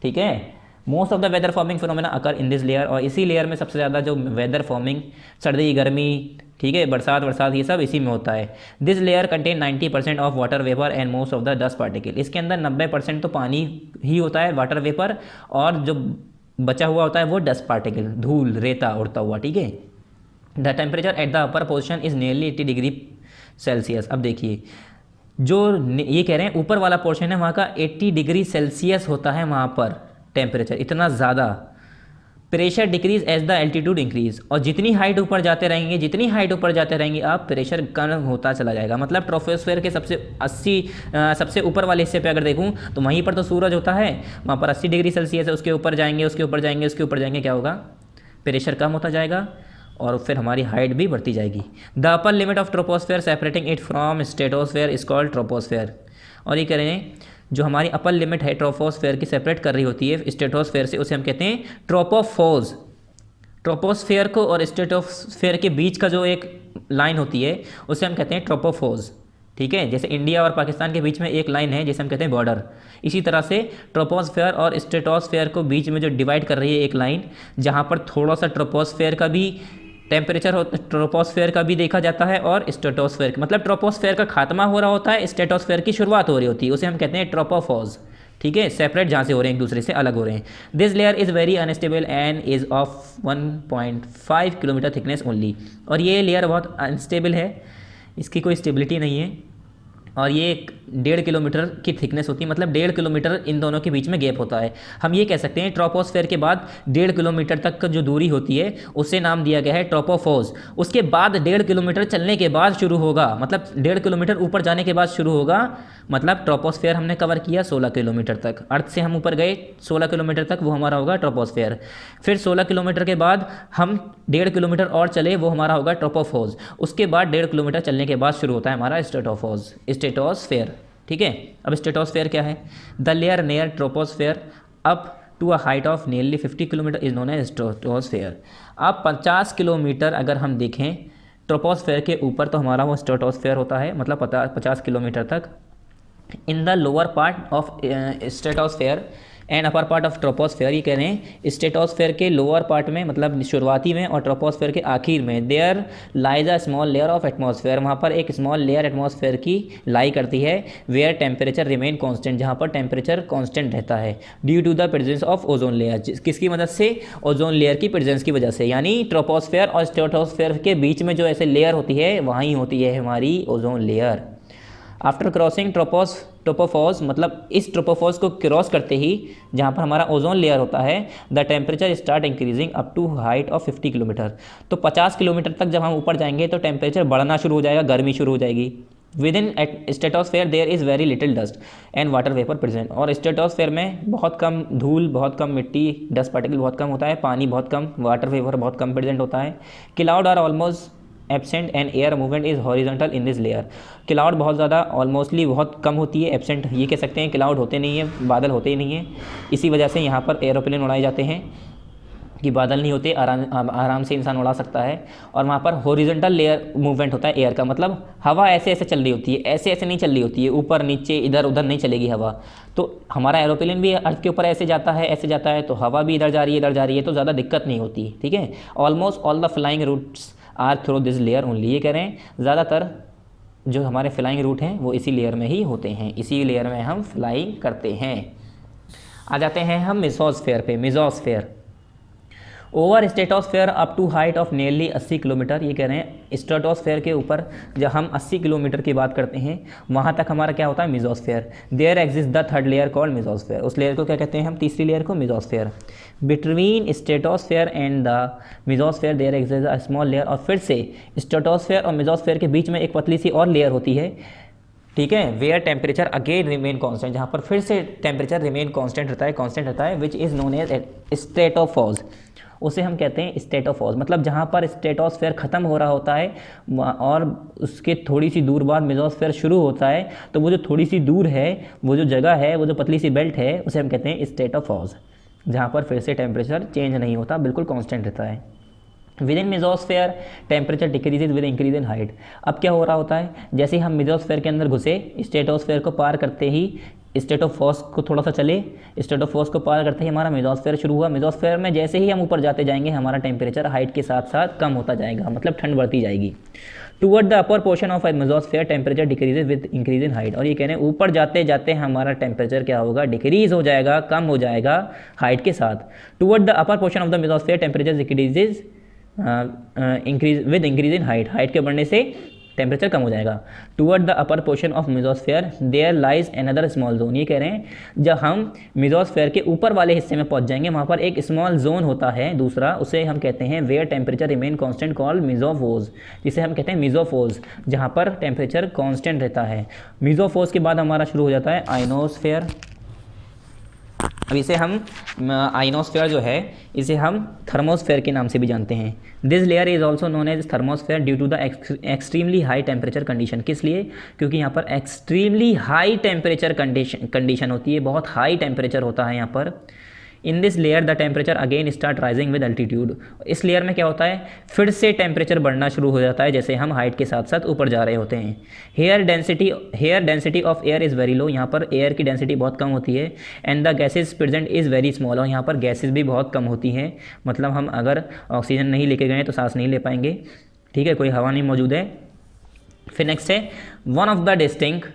ठीक है। Most of the weather forming phenomena occur in this layer. और इसी लेयर में सबसे ज़्यादा जो वेदर फॉर्मिंग, सर्दी गर्मी, ठीक है, बरसात, ये सब इसी में होता है। This layer contain 90% of water vapour and most of the dust particle. इसके अंदर 90% तो पानी ही होता है, वाटर वेपर, और जो बचा हुआ होता है वो डस्ट पार्टिकल, धूल रेता उड़ता हुआ, ठीक है। The temperature at the upper portion is nearly 80 degree Celsius. अब देखिए जो ये कह रहे हैं ऊपर वाला पोर्शन है वहाँ का 80 डिग्री सेल्सियस होता है वहाँ पर टेम्परेचर, इतना ज़्यादा। Pressure decrease as the altitude increase. और जितनी हाइट ऊपर जाते रहेंगे आप, प्रेशर कम होता चला जाएगा। मतलब ट्रोपोस्फेयर के सबसे ऊपर वाले हिस्से पे अगर देखूं तो वहीं पर तो सूरज होता है, वहाँ पर 80 डिग्री सेल्सियस है, उसके ऊपर जाएंगे क्या होगा? प्रेशर कम होता जाएगा और फिर हमारी हाइट भी बढ़ती जाएगी। The upper limit of troposphere separating it from stratosphere is called troposphere. और ये कह रहे हैं जो हमारी अपर लिमिट है ट्रोपोस्फेयर की सेपरेट कर रही होती है स्ट्रेटोस्फेयर से, उसे हम कहते हैं ट्रोपोफोज। ट्रोपोस्फेयर को और स्ट्रेटोस्फेयर के बीच का जो एक लाइन होती है उसे हम कहते हैं ट्रोपोफोज, ठीक है। जैसे इंडिया और पाकिस्तान के बीच में एक लाइन है जिसे हम कहते हैं बॉर्डर, इसी तरह से ट्रोपोस्फेयर और स्ट्रेटोस्फेयर को बीच में जो डिवाइड कर रही है एक लाइन, जहाँ पर थोड़ा सा ट्रोपोस्फेयर का भी टेम्परेचर ट्रोपोस्फेयर का भी देखा जाता है और स्ट्रेटोस्फेयर का, मतलब ट्रोपोस्फेयर का खात्मा हो रहा होता है, स्ट्रेटोस्फेयर की शुरुआत हो रही होती है, उसे हम कहते हैं ट्रोपोफोज, ठीक है। सेपरेट जहाँ से हो रहे हैं, एक दूसरे से अलग हो रहे हैं। This layer is very unstable and is of 1.5 kilometre thickness only. और ये लेयर बहुत अनस्टेबल है, इसकी कोई स्टेबिलिटी नहीं है, और ये 1.5 किलोमीटर की थिकनेस होती है, मतलब 1.5 किलोमीटर इन दोनों के बीच में गैप होता है। हम ये कह सकते हैं ट्रोपोस्फेयर के बाद 1.5 किलोमीटर तक का जो दूरी होती है उसे नाम दिया गया है ट्रोपोफोज। उसके बाद 1.5 किलोमीटर चलने के बाद शुरू होगा, मतलब 1.5 किलोमीटर ऊपर जाने के बाद शुरू होगा, मतलब ट्रोपोस्फेयर हमने कवर किया 16 किलोमीटर तक। अर्थ से हम ऊपर गए 16 किलोमीटर तक, वो हमारा होगा ट्रोपोस्फेयर। फिर 16 किलोमीटर के बाद हम 1.5 किलोमीटर और चले, वो हमारा होगा ट्रोपोफोज। उसके बाद 1.5 किलोमीटर चलने के बाद शुरू होता है हमारा स्ट्रेटोस्फेयर। ठीक है, अब स्ट्रेटोस्फेयर क्या है? The layer near troposphere up to a height of nearly 50 kilometre is known as stratosphere. अब 50 किलोमीटर अगर हम देखें ट्रोपोस्फेयर के ऊपर तो हमारा वो स्ट्रेटोस्फेयर होता है, मतलब 50 किलोमीटर तक। In the lower part of stratosphere and upper part of troposphere, ये कह रहे हैं स्ट्रेटोस्फेयर के लोअर पार्ट में, मतलब शुरुआती में, और ट्रोपोस्फेयर के आखिर में there lies a small layer of atmosphere, वहाँ पर एक स्मॉल लेयर एटमॉस्फेयर की लाई करती है। वेयर टेम्परेचर रिमेन कांस्टेंट, जहाँ पर टेम्परेचर कांस्टेंट रहता है due to the presence of ozone layer. किसकी मदद से? ओजोन लेयर की प्रेजेंस की वजह से। यानी ट्रोपोस्फेयर और स्ट्रेटोस्फेयर के बीच में जो ऐसे लेयर होती है वहीं होती है हमारी ओजोन लेयर। आफ्टर क्रॉसिंग ट्रोपोफॉज, मतलब इस ट्रोपोफॉज को क्रॉस करते ही जहाँ पर हमारा ओजोन लेयर होता है, the temperature start increasing up to height of 50 kilometre. तो 50 किलोमीटर तक जब हम ऊपर जाएंगे तो टेम्परेचर बढ़ना शुरू हो जाएगा, गर्मी शुरू हो जाएगी। Within stratosphere there is very little dust and water vapour present. और स्ट्रेटोस्फेयर में बहुत कम धूल, बहुत कम मिट्टी, डस्ट पार्टिकल बहुत कम होता है, पानी बहुत कम, वाटर वेपर बहुत कम प्रेजेंट होता है। Cloud are almost absent and air movement is horizontal in this layer. Cloud बहुत ज़्यादा, ऑलमोस्टली बहुत कम होती है, एबसेंट ये कह सकते हैं, क्लाउड होते नहीं है, बादल होते ही नहीं है। इसी वजह से यहाँ पर एरोप्लेन उड़ाए जाते हैं कि बादल नहीं होते, आराम से इंसान उड़ा सकता है। और वहाँ पर हॉरिजॉन्टल लेयर मूवमेंट होता है एयर का, मतलब हवा ऐसे ऐसे चल रही होती है, ऐसे ऐसे नहीं चल रही होती है, ऊपर नीचे इधर उधर नहीं चलेगी हवा। तो हमारा एरोप्लेन भी अर्थ के ऊपर ऐसे जाता है, ऐसे जाता है, तो हवा भी इधर जा रही है, इधर जा रही है, तो ज़्यादा दिक्कत नहीं होती। ठीक है, almost all the flying routes are through this layer only. ये कह रहे हैं ज़्यादातर जो हमारे फ्लाइंग रूट हैं वो इसी लेयर में ही होते हैं, इसी लेयर में हम फ्लाइंग करते हैं। आ जाते हैं हम मेसोस्फेयर पे। Mesosphere over stratosphere up to height of nearly 80 kilometre. ये कह रहे हैं स्ट्रेटोस्फेयर के ऊपर जब हम 80 किलोमीटर की बात करते हैं वहाँ तक हमारा क्या होता है? Mesosphere. There exist the third layer called mesosphere. उस लेयर को क्या कहते हैं हम? तीसरी लेयर को mesosphere. Between stratosphere and the mesosphere there exist a small layer. और फिर से स्ट्रेटोस्फेयर और मेसोस्फेयर के बीच में एक पतली सी और लेयर होती है। ठीक है, where temperature again remain constant, जहाँ पर फिर से टेम्परेचर रिमेन कांस्टेंट रहता है, which is known as stratopause. उसे हम कहते हैं स्ट्रेटोफॉज, मतलब जहाँ पर स्ट्रेटोस्फेयर ख़त्म हो रहा होता है और उसके थोड़ी सी दूर बाद मेसोस्फेयर शुरू होता है, तो वो जो थोड़ी सी दूर है, वो जो जगह है, वो जो पतली सी बेल्ट है, उसे हम कहते हैं स्ट्रेटोफॉज, जहाँ पर फिर से टेम्परेचर चेंज नहीं होता, बिल्कुल कांस्टेंट रहता है। With in mesosphere temperature decreases with increase in height. अब क्या हो रहा होता है? जैसे ही हम मेसोस्फेयर के अंदर घुसे, स्ट्रेटोस्फेयर को पार करते ही स्ट्रेटोफॉस को थोड़ा सा चले, स्ट्रेटोफॉस को पार करते ही हमारा मेसोस्फेयर शुरू हुआ। मेसोस्फेयर में जैसे ही हम ऊपर जाते जाएंगे हमारा टेम्परेचर हाइट के साथ साथ कम होता जाएगा, मतलब ठंड बढ़ती जाएगी। Toward the upper portion of mesosphere temperature decreases with increase in height. और ये कह रहे हैं ऊपर जाते जाते हमारा टेम्परेचर क्या होगा? डिक्रीज हो जाएगा, कम हो जाएगा हाइट के साथ। Toward the upper portion of the mesosphere temperature decreases increase with increase in height. Height के बढ़ने से टेम्परेचर कम हो जाएगा। Toward the upper portion of mesosphere there lies another small zone. ये कह रहे हैं जब हम मेसोस्फेयर के ऊपर वाले हिस्से में पहुंच जाएंगे वहाँ पर एक स्मॉल जोन होता है दूसरा, उसे हम कहते हैं where temperature remain constant called mesopause, जिसे हम कहते हैं मेसोफोज, जहाँ पर टेम्परेचर कांस्टेंट रहता है। मेसोफोज के बाद हमारा शुरू हो जाता है आइनोस्फेयर। अब इसे हम आइनोस्फेयर जो है इसे हम थर्मोस्फेयर के नाम से भी जानते हैं। This layer is also known as thermosphere due to the extremely high temperature condition. किस लिए? क्योंकि यहाँ पर एक्सट्रीमली हाई टेम्परेचर कंडीशन होती है, बहुत हाई टेम्परेचर होता है यहाँ पर। In this layer the temperature again start rising with altitude. इस लेयर में क्या होता है? फिर से टेम्परेचर बढ़ना शुरू हो जाता है जैसे हम हाइट के साथ साथ ऊपर जा रहे होते हैं। Here density of air is very low. यहाँ पर एयर की डेंसिटी बहुत कम होती है। And the gases present is very small. और यहाँ पर गैसेज भी बहुत कम होती हैं, मतलब हम अगर ऑक्सीजन नहीं लेके गए तो सांस नहीं ले पाएंगे। ठीक है, कोई हवा नहीं मौजूद है। फिर नेक्स्ट है one of the distinct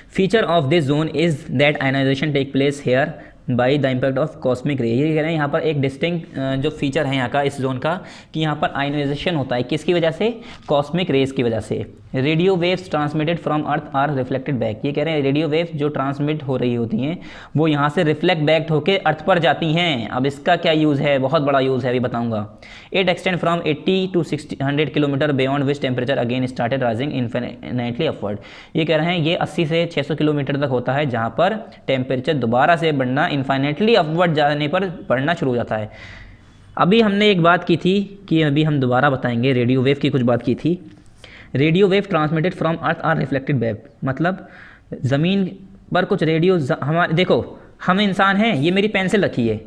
feature of this zone is that ionization take place here by the impact of cosmic ray. ये कह रहे हैं यहाँ पर एक डिस्टिंक्ट जो फीचर है यहाँ का इस जोन का कि यहाँ पर आयोनाइजेशन होता है, किसकी वजह से, कॉस्मिक रेज की वजह से। Radio waves transmitted from earth are reflected back. ये कह रहे हैं रेडियो वेव्स जो ट्रांसमिट हो रही होती हैं वो यहाँ से रिफ्लेक्ट बैक होकर अर्थ पर जाती हैं। अब इसका क्या यूज़ है, बहुत बड़ा यूज़ है, अभी बताऊँगा। It extend from 80 to 100 kilometre beyond which temperature again started rising infinitely upward. ये कह रहे हैं ये 80 से 600 किलोमीटर तक होता है जहाँ पर टेम्परेचर दोबारा से बढ़ना इन्फिनिटली अपवर्ड जाने पर बढ़ना शुरू हो जाता है। अभी हमने एक बात की थी कि अभी हम दोबारा बताएंगे, रेडियो वेव की कुछ बात की थी। Radio wave transmitted from earth are reflected back, मतलब ज़मीन पर कुछ रेडियो हमारे, देखो हम इंसान हैं, ये मेरी पेंसिल रखी है,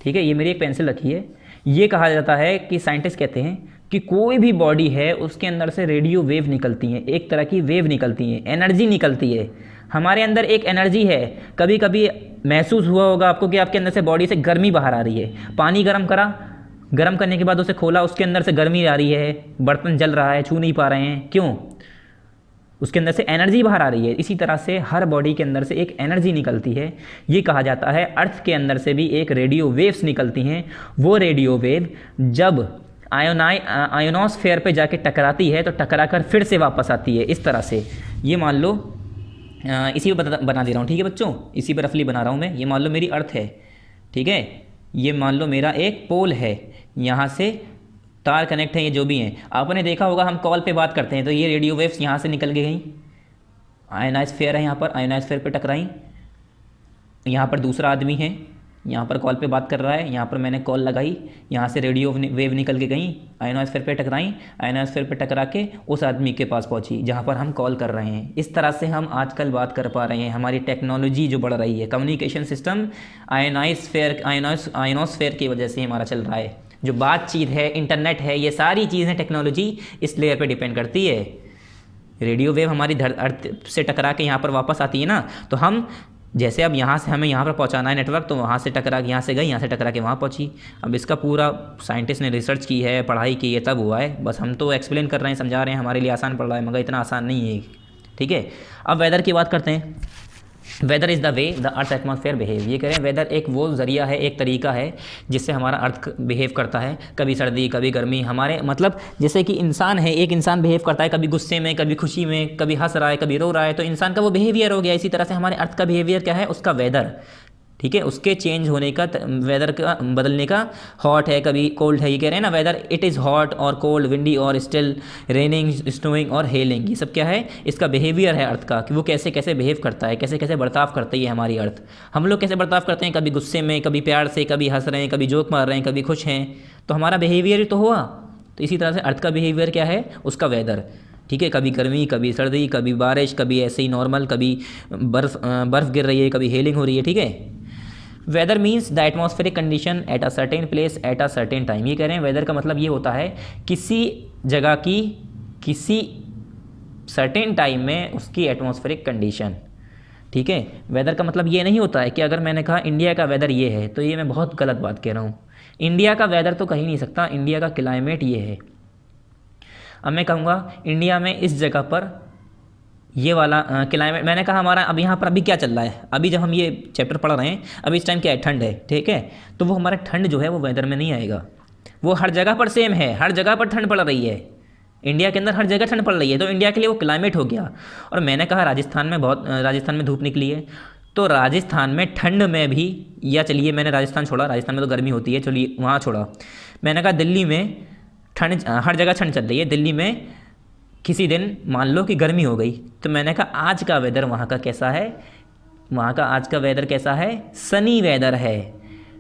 ठीक है, ये मेरी एक पेंसिल रखी है। ये कहा जाता है कि साइंटिस्ट कहते हैं कि कोई भी बॉडी है उसके अंदर से रेडियो वेव निकलती हैं, एक तरह की वेव निकलती हैं, एनर्जी निकलती है। हमारे अंदर एक एनर्जी है, कभी कभी महसूस हुआ होगा आपको कि आपके अंदर से बॉडी से गर्मी बाहर आ रही है। पानी गर्म करा, गर्म करने के बाद उसे खोला, उसके अंदर से गर्मी आ रही है, बर्तन जल रहा है, छू नहीं पा रहे हैं, क्यों, उसके अंदर से एनर्जी बाहर आ रही है। इसी तरह से हर बॉडी के अंदर से एक एनर्जी निकलती है। ये कहा जाता है अर्थ के अंदर से भी एक रेडियो वेव्स निकलती हैं। वो रेडियो वेव जब आयोनोस्फेयर पे जाके टकराती है तो टकरा कर फिर से वापस आती है, इस तरह से। ये मान लो इसी पे बना दे रहा हूँ, ठीक है बच्चों, इसी पर रफली बना रहा हूँ मैं। ये मान लो मेरी अर्थ है, ठीक है, ये मान लो मेरा एक पोल है, यहाँ से तार कनेक्ट है, ये जो भी हैं। आपने देखा होगा हम कॉल पे बात करते हैं तो ये रेडियो वेव्स यहाँ से निकल के गई, आयोनोस्फेयर है यहाँ पर, आयोनोस्फेयर पे टकराई। यहाँ पर दूसरा आदमी है, यहाँ पर कॉल पे बात कर रहा है, यहाँ पर मैंने कॉल लगाई, यहाँ से रेडियो वेव निकल के गई, आयोनोस्फेयर पे टकराई, आयोनोस्फेयर पे टकरा के उस आदमी के पास पहुँची जहाँ पर हम कॉल कर रहे हैं। इस तरह से हम आजकल बात कर पा रहे हैं। हमारी टेक्नोलॉजी जो बढ़ रही है, कम्युनिकेशन सिस्टम आयोनोस्फेयर की वजह से हमारा चल रहा है। जो बातचीत है, इंटरनेट है, ये सारी चीज़ें टेक्नोलॉजी इस लेयर पे डिपेंड करती है। रेडियो वेव हमारी अर्थ से टकरा के यहाँ पर वापस आती है ना, तो हम जैसे अब यहाँ से हमें यहाँ पर पहुँचाना है नेटवर्क, तो वहाँ से टकरा के यहाँ से गई, यहाँ से टकरा के वहाँ पहुँची। अब इसका पूरा साइंटिस्ट ने रिसर्च की है, पढ़ाई की है, तब हुआ है। बस हम तो एक्सप्लेन कर रहे हैं, समझा रहे हैं, हमारे लिए आसान पड़ रहा है, मगर इतना आसान नहीं है, ठीक है। अब वेदर की बात करते हैं। Weather is the way the earth atmosphere behave. ये कह रहे हैं वेदर एक वो ज़रिया है, एक तरीका है जिससे हमारा अर्थ बिहेव करता है। कभी सर्दी, कभी गर्मी, हमारे मतलब जैसे कि इंसान है, एक इंसान बिहेव करता है कभी गुस्से में, कभी खुशी में, कभी हंस रहा है, कभी रो रहा है, तो इंसान का वो बिहेवियर हो गया। इसी तरह से हमारे अर्थ का बिहेवियर क्या है, उसका वेदर, ठीक है, उसके चेंज होने का, वेदर का बदलने का। हॉट है, कभी कोल्ड है, ये कह रहे हैं ना वेदर इट इज़ हॉट और कोल्ड, विंडी और स्टिल, रेनिंग, स्नोइंग और हेलिंग। ये सब क्या है, इसका बिहेवियर है अर्थ का, कि वो कैसे कैसे बिहेव करता है, कैसे कैसे बर्ताव करती है हमारी अर्थ। हम लोग कैसे बर्ताव करते हैं, कभी गुस्से में, कभी प्यार से, कभी हंस रहे हैं, कभी जोक मार रहे हैं, कभी खुश हैं, तो हमारा बिहेवियर तो हुआ। तो इसी तरह से अर्थ का बिहेवियर क्या है, उसका वेदर, ठीक है। कभी गर्मी, कभी सर्दी, कभी बारिश, कभी ऐसे ही नॉर्मल, कभी बर्फ़ गिर रही है, कभी हेलिंग हो रही है, ठीक है। Weather means the atmospheric condition at a certain place at a certain time. ये कह रहे हैं वेदर का मतलब ये होता है किसी जगह की किसी सर्टेन टाइम में उसकी एटमॉस्फेरिक कंडीशन, ठीक है। वेदर का मतलब ये नहीं होता है कि अगर मैंने कहा इंडिया का वेदर ये है तो ये मैं बहुत गलत बात कह रहा हूँ। इंडिया का वेदर तो कहीं नहीं सकता, इंडिया का क्लाइमेट ये है। अब मैं कहूँगा इंडिया में इस जगह पर ये वाला क्लाइमेट, मैंने कहा हमारा अब यहाँ पर अभी क्या चल रहा है, अभी जब हम ये चैप्टर पढ़ रहे हैं अभी इस टाइम क्या है, ठंड है, ठीक है। तो वो हमारा ठंड जो है वो वेदर में नहीं आएगा, वो हर जगह पर सेम है, हर जगह पर ठंड पड़ रही है, इंडिया के अंदर हर जगह ठंड पड़ रही है, तो इंडिया के लिए वो क्लाइमेट हो गया। और मैंने कहा राजस्थान में धूप निकली है, तो राजस्थान में ठंड में भी, या चलिए मैंने राजस्थान छोड़ा, राजस्थान में तो गर्मी होती है, चलिए वहाँ छोड़ा। मैंने कहा दिल्ली में ठंड, हर जगह ठंड चल रही है, दिल्ली में किसी दिन मान लो कि गर्मी हो गई, तो मैंने कहा आज का वेदर वहाँ का कैसा है, वहाँ का आज का वेदर कैसा है, सनी वेदर है,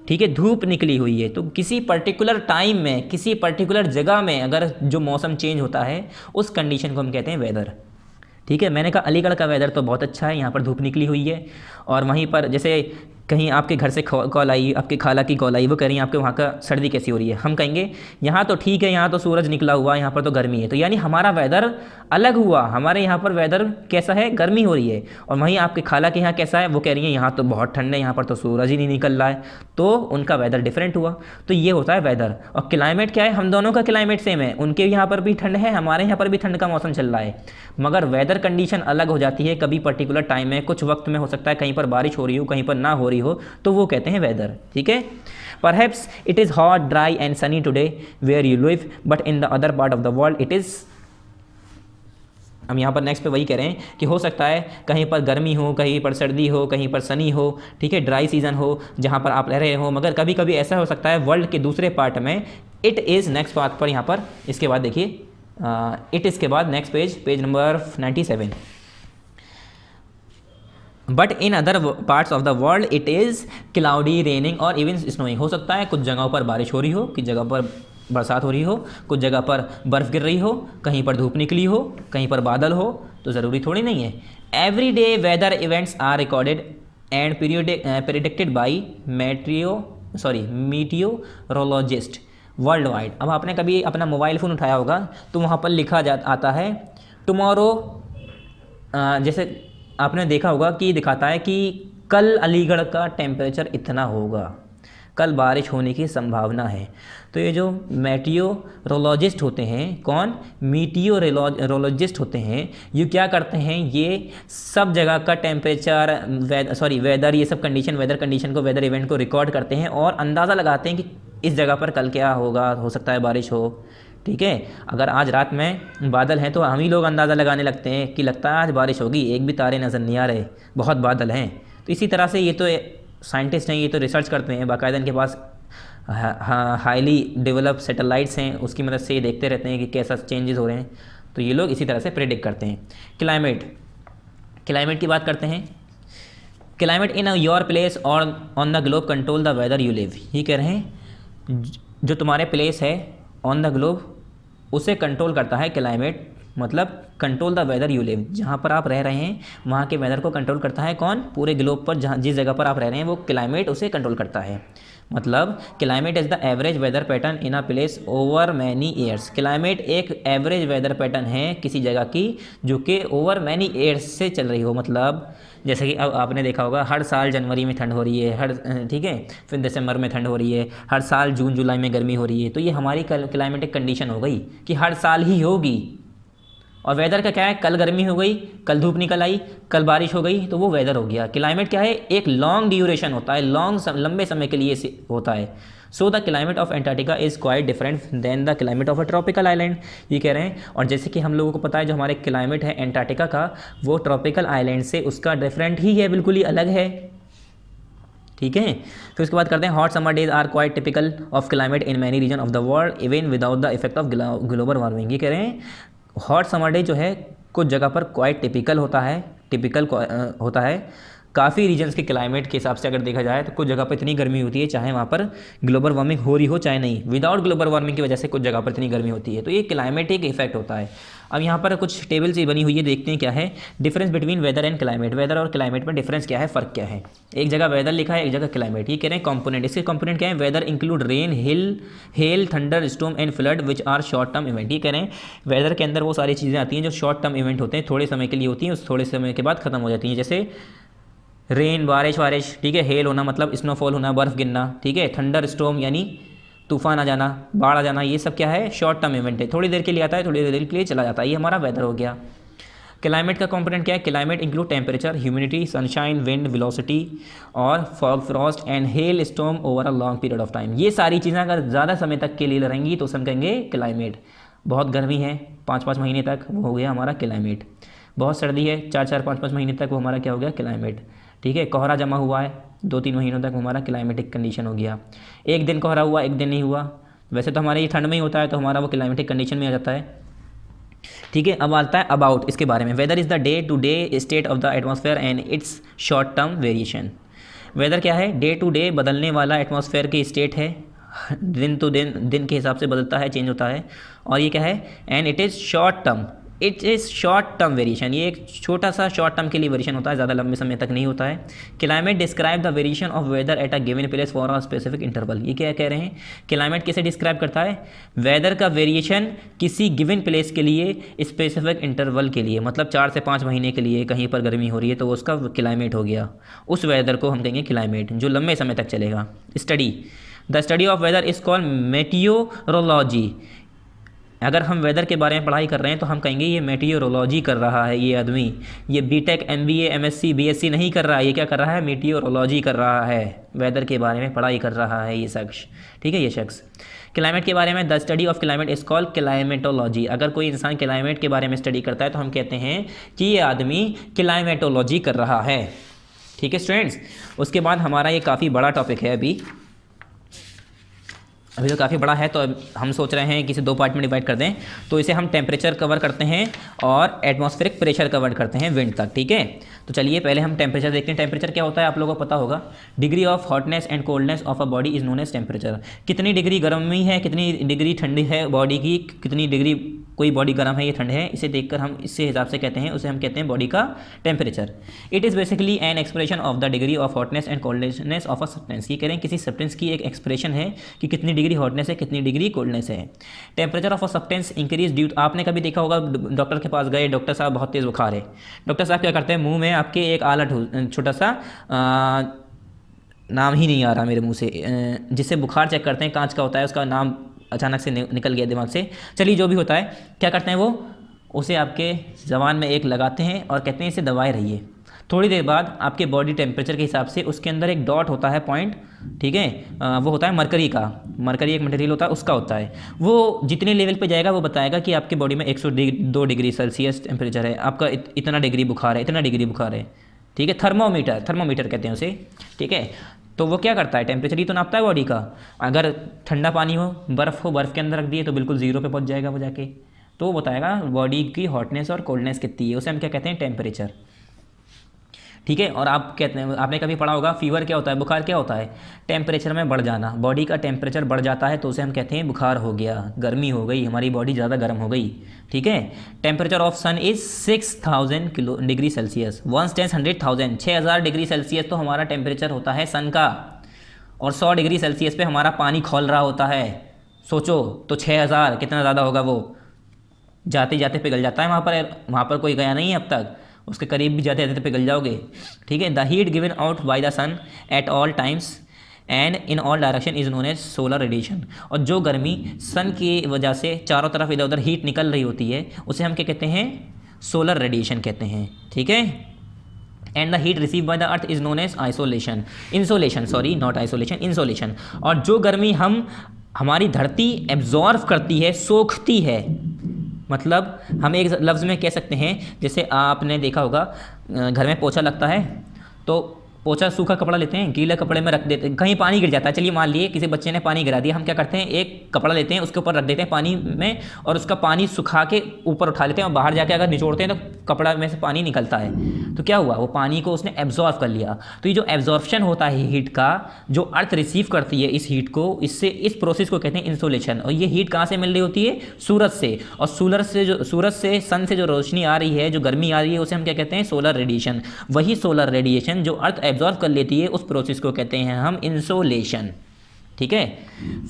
ठीक है, धूप निकली हुई है। तो किसी पर्टिकुलर टाइम में, किसी पर्टिकुलर जगह में अगर जो मौसम चेंज होता है उस कंडीशन को हम कहते हैं वेदर, ठीक है। मैंने कहा अलीगढ़ का वेदर तो बहुत अच्छा है, यहाँ पर धूप निकली हुई है। और वहीं पर जैसे कहीं आपके घर से कॉल आई, आपके खाला की कॉल आई, वो कह रही है आपके वहाँ का सर्दी कैसी हो रही है, हम कहेंगे यहाँ तो ठीक है, यहाँ तो सूरज निकला हुआ, यहाँ पर तो गर्मी है। तो यानी हमारा वेदर अलग हुआ, हमारे यहाँ पर वेदर कैसा है, गर्मी हो रही है। और वहीं आपके खाला के यहाँ कैसा है, वो कह रही है यहाँ तो बहुत ठंड है, यहाँ पर तो सूरज ही नहीं निकल रहा है, तो उनका वेदर डिफरेंट हुआ। तो ये होता है वेदर। और क्लाइमेट क्या है, हम दोनों का क्लाइमेट सेम है, उनके यहाँ पर भी ठंड है, हमारे यहाँ पर भी ठंड का मौसम चल रहा है, मगर वेदर कंडीशन अलग हो जाती है। कभी पर्टिकुलर टाइम में, कुछ वक्त में हो सकता है कहीं पर बारिश हो रही हो, कहीं पर ना हो रही हो तो वो कहते हैं वेदर, ठीक है। Perhaps it is hot dry and sunny today where you live but in the other part of the world it is. हम यहाँ पर नेक्स्ट पे वही कह रहे हैं कि हो सकता है कहीं पर गर्मी हो, कहीं पर सर्दी हो, कहीं पर सनी हो, ठीक है, ड्राई सीजन हो जहाँ पर आप रह रहे हो, मगर कभी कभी ऐसा हो सकता है वर्ल्ड के दूसरे पार्ट में इट इज़ नेक्स्ट पार्ट पर यहाँ पर इसके बाद देखिए इट इसके बाद next page number 97। But in other parts of the world it is cloudy raining और इवन स्नोइंग। हो सकता है कुछ जगहों पर बारिश हो रही हो, कुछ जगह पर बरसात हो रही हो, कुछ जगह पर बर्फ़ गिर रही हो, कहीं पर धूप निकली हो, कहीं पर बादल हो, तो ज़रूरी थोड़ी नहीं है। Every day weather events are recorded and predicted by meteorologist world wide. अब आपने कभी अपना मोबाइल फ़ोन उठाया होगा तो वहाँ पर लिखा आता है टुमारो, जैसे आपने देखा होगा कि दिखाता है कि कल अलीगढ़ का टेम्परेचर इतना होगा, कल बारिश होने की संभावना है। तो ये जो मेटियोरोलॉजिस्ट होते हैं, कौन, मीटियोरोलॉजिस्ट होते हैं, ये क्या करते हैं, ये सब जगह का टेम्परेचर वेदर, ये सब कंडीशन, वेदर कंडीशन को, वेदर इवेंट को रिकॉर्ड करते हैं और अंदाज़ा लगाते हैं कि इस जगह पर कल क्या होगा, हो सकता है बारिश हो, ठीक है। अगर आज रात में बादल हैं तो हम ही लोग अंदाज़ा लगाने लगते हैं कि लगता है आज बारिश होगी, एक भी तारे नज़र नहीं आ रहे, बहुत बादल हैं। तो इसी तरह से ये तो साइंटिस्ट हैं, ये तो रिसर्च करते हैं, बाकायदा इनके पास हाईली डेवलप सैटेलाइट्स हैं, उसकी मदद से ये देखते रहते हैं कि कैसा चेंजेस हो रहे हैं। तो ये लोग इसी तरह से प्रेडिक्ट करते हैं। क्लाइमेट की बात करते हैं। क्लाइमेट इन योर प्लेस और on the globe control the whether you live. ये कह रहे हैं जो तुम्हारे प्लेस है ऑन द ग्लोब उसे कंट्रोल करता है क्लाइमेट, मतलब control the whether you live, जहाँ पर आप रह रहे हैं वहाँ के वेदर को कंट्रोल करता है कौन, पूरे ग्लोब पर जहाँ जिस जगह पर आप रह रहे हैं वो क्लाइमेट उसे कंट्रोल करता है। मतलब climate is the average weather pattern in a place over many years. Climate एक एवरेज वेदर पैटर्न है किसी जगह की जो कि ओवर मैनी ईयर्स से चल रही हो। मतलब जैसे कि अब आपने देखा होगा हर साल जनवरी में ठंड हो रही है, ठीक है, फिर दिसंबर में ठंड हो रही है, हर साल जून जुलाई में गर्मी हो रही है। तो ये हमारी क्लाइमेटिक कंडीशन हो गई कि हर साल ही होगी। और वेदर का क्या है, कल गर्मी हो गई, कल धूप निकल आई, कल बारिश हो गई, तो वो वेदर हो गया। क्लाइमेट क्या है, एक लॉन्ग ड्यूरेशन होता है, लंबे समय के लिए होता है। So the climate of Antarctica is quite different than the climate of a tropical island, ये कह रहे हैं। और जैसे कि हम लोगों को पता है जो हमारे क्लाइमेट है एंटार्क्टिका का, वो ट्रॉपिकल आइलैंड से उसका डिफरेंट ही है, बिल्कुल ही अलग है, ठीक है। फिर उसके बाद करते हैं hot summer days are quite typical of climate in many region of the world even without the effect of global warming. ये कह रहे हैं हॉट समर डे जो है कुछ जगह पर क्वाइट टिपिकल होता है, काफ़ी रीजन्स के क्लाइमेट के हिसाब से अगर देखा जाए तो कुछ जगह पर इतनी गर्मी होती है चाहे वहाँ पर ग्लोबल वार्मिंग हो रही हो चाहे नहीं, विदाउट ग्लोबल वार्मिंग की वजह से कुछ जगह पर इतनी गर्मी होती है। तो ये क्लाइमेटिक इफेक्ट होता है। अब यहाँ पर कुछ टेबल्स ही बनी हुई है, देखते हैं क्या है difference between weather and climate. Weather और क्लाइमेट में डिफरेंस क्या है, फ़र्क क्या है। एक जगह वेदर लिखा है, एक जगह क्लाइमेट। ये कह रहे हैं कंपोनेंट, इसके कंपोनेंट क्या है, weather include rain, hail, thunderstorm and flood which are short term event. ये कह रहे हैं वेदर के अंदर वो सारी चीज़ें आती हैं जो शॉर्ट टर्म इवेंट होते हैं, थोड़े समय के लिए होती हैं, उस थोड़े समय के बाद खत्म हो जाती हैं। जैसे रेन, बारिश, ठीक है, हेल होना मतलब स्नोफॉल होना, बर्फ़ गिरना, ठीक है, थंडर स्टॉर्म यानी तूफान आ जाना, बाढ़ आ जाना, ये सब क्या है, शॉर्ट टर्म इवेंट है, थोड़ी देर के लिए आता है, थोड़ी देर के लिए चला जाता है। ये हमारा वेदर हो गया। क्लाइमेट का कंपोनेंट क्या है, climate include temperature, humidity, sunshine, wind, velocity और fog, frost and hail storm over a long period of time. ये सारी चीज़ें अगर ज़्यादा समय तक के लिए रहेंगी तो उसे हम कहेंगे क्लाइमेट। बहुत गर्मी है 5-5 महीने तक, वो हो गया हमारा क्लाइमेट। बहुत सर्दी है 4-4, 5-5 महीने तक, वो हमारा क्या हो गया, क्लाइमेट, ठीक है। कोहरा जमा हुआ है 2-3 महीनों तक, हमारा क्लाइमेटिक कंडीशन हो गया। एक दिन कोहरा हुआ, एक दिन नहीं हुआ, वैसे तो हमारे ये ठंड में ही होता है तो हमारा वो क्लाइमेटिक कंडीशन में आ जाता है, ठीक है। अब आता है अबाउट, इसके बारे में। Weather is the day to day state of the atmosphere and its short term variation. Weather क्या है, डे टू डे बदलने वाला एटमॉस्फेयर की स्टेट है, दिन तो दिन के हिसाब से बदलता है, चेंज होता है। और ये क्या है, and it is short term, it is short term variation, ये एक छोटा सा शॉर्ट टर्म के लिए वेरिएशन होता है, ज़्यादा लंबे समय तक नहीं होता है। Climate describe the variation of weather at a given place for a specific interval. ये क्या कह रहे हैं, क्लाइमेट किसे डिस्क्राइब करता है, वेदर का वेरिएशन किसी गिवन प्लेस के लिए स्पेसिफिक इंटरवल के लिए, मतलब 4 से 5 महीने के लिए कहीं पर गर्मी हो रही है तो उसका क्लाइमेट हो गया, उस वेदर को हम कहेंगे क्लाइमेट, जो लंबे समय तक चलेगा। The study of weather is called meteorology. अगर हम वेदर के बारे में पढ़ाई कर रहे हैं तो हम कहेंगे ये मेटियोरोलॉजी कर रहा है ये आदमी। ये बीटेक एमबीए एमएससी बीएससी नहीं कर रहा है, ये क्या कर रहा है, मेटियोरोलॉजी कर रहा है, वेदर के बारे में पढ़ाई कर रहा है ये शख्स, ठीक है ये शख्स। क्लाइमेट के बारे में, the study of climate is called climatology. अगर कोई इंसान क्लाइमेट के बारे में स्टडी करता है तो हम कहते हैं कि ये आदमी क्लाइमेटोलॉजी कर रहा है, ठीक है स्टूडेंट्स। उसके बाद हमारा ये काफ़ी बड़ा टॉपिक है अभी तो काफ़ी बड़ा है, तो हम सोच रहे हैं कि इसे 2 पार्ट में डिवाइड कर दें। तो इसे हम टेम्परेचर कवर करते हैं और एटमॉस्फेरिक प्रेशर कवर करते हैं विंड तक, ठीक है। तो चलिए पहले हम टेम्परेचर देखते हैं। टेम्परेचर क्या होता है आप लोगों को पता होगा, degree of hotness and coldness of a body is known as temperature. कितनी डिग्री गर्मी है, कितनी डिग्री ठंडी है बॉडी की, कितनी डिग्री कोई बॉडी गर्म है या ठंड है, इसे देखकर हम इससे हिसाब से कहते हैं, उसे हम कहते हैं बॉडी का temperature. It is basically an expression of the degree of hotness and coldness of a substance. ये कह रहे हैं किसी सब्सटेंस की एक एक्सप्रेशन है कि कितनी डिग्री हॉटनेस है, कितनी डिग्री कोल्डनेस है। Temperature of a substance increase due, आपने कभी देखा होगा डॉक्टर के पास गए, डॉक्टर साहब बहुत तेज़ बुखार है, डॉक्टर साहब क्या करते हैं, मुंह में आपके एक आला छोटा सा नाम ही नहीं आ रहा मेरे मुंह से, जिससे बुखार चेक करते हैं, कांच का होता है, उसका नाम अचानक से निकल गया दिमाग से, चलिए जो भी होता है, क्या करते हैं वो उसे आपके ज़बान में एक लगाते हैं और कहते हैं इसे दबाए रहिए। थोड़ी देर बाद आपके बॉडी टेम्परेचर के हिसाब से उसके अंदर एक डॉट होता है, पॉइंट, ठीक है, वो होता है मरकरी का, मरकरी एक मटेरियल होता है उसका होता है, वो जितने लेवल पे जाएगा वो बताएगा कि आपके बॉडी में 102 डिग्री सेल्सियस टेम्परेचर है, आपका इतना डिग्री बुखार है, इतना डिग्री बुखार है, ठीक है। थर्मोमीटर कहते हैं उसे, ठीक है। तो वो क्या करता है, टेम्परेचर ही तो नापता है बॉडी का। अगर ठंडा पानी हो, बर्फ़ हो, बर्फ़ के अंदर रख दिए तो बिल्कुल 0 पे पहुंच जाएगा वो जाके, तो वो बताएगा बॉडी की हॉटनेस और कोल्डनेस कितनी है, उसे हम क्या कहते हैं, टेम्परेचर, ठीक है। और आप कहते हैं, आपने कभी पढ़ा होगा फीवर क्या होता है, बुखार क्या होता है, टेम्परेचर में बढ़ जाना, बॉडी का टेम्परेचर बढ़ जाता है तो उसे हम कहते हैं बुखार हो गया, गर्मी हो गई, हमारी बॉडी ज़्यादा गर्म हो गई, ठीक है। Temperature of sun is 6000 degree Celsius, 1 10 100,000, 6000 degree Celsius तो हमारा टेम्परेचर होता है सन का, और 100 डिग्री सेल्सियस पे हमारा पानी खौल रहा होता है, सोचो तो 6000 कितना ज़्यादा होगा, वो जाते जाते पिघल जाता है, वहाँ पर कोई गया नहीं है अब तक, उसके करीब भी जाते जाते तो पिघल जाओगे, ठीक है। The heat given out by the sun at all times and in all direction is known as solar radiation. और जो गर्मी सन की वजह से चारों तरफ इधर उधर हीट निकल रही होती है उसे हम क्या कहते हैं, सोलर रेडिएशन कहते हैं, ठीक है। And the heat receive by the earth is known as insolation, sorry not isolation, insolation. और जो गर्मी हमारी धरती एब्जॉर्व करती है, सोखती है, मतलब हम एक लफ्ज़ में कह सकते हैं, जैसे आपने देखा होगा घर में पोछा लगता है तो पोछा सूखा कपड़ा लेते हैं, गीले कपड़े में रख देते हैं, कहीं पानी गिर जाता है, चलिए मान लिए किसी बच्चे ने पानी गिरा दिया, हम क्या करते हैं, एक कपड़ा लेते हैं उसके ऊपर रख देते हैं पानी में, और उसका पानी सुखा के ऊपर उठा लेते हैं, और बाहर जाके अगर निचोड़ते हैं तो कपड़ा में से पानी निकलता है, तो क्या हुआ, वो पानी को उसने एब्जॉर्व कर लिया। तो ये जो एब्जॉर्प्शन होता है हीट का, जो अर्थ रिसीव करती है इस हीट को, इससे इस प्रोसेस को कहते हैं इंसोलेशन। और ये हीट कहाँ से मिल रही होती है, सूरज से, और सूरज से सन से जो रोशनी आ रही है, जो गर्मी आ रही है, उसे हम क्या कहते हैं, सोलर रेडिएशन। वही सोलर रेडिएशन जो अर्थ एब्जॉर्व कर लेती है उस प्रोसेस को कहते हैं हम इंसोलेशन, ठीक है।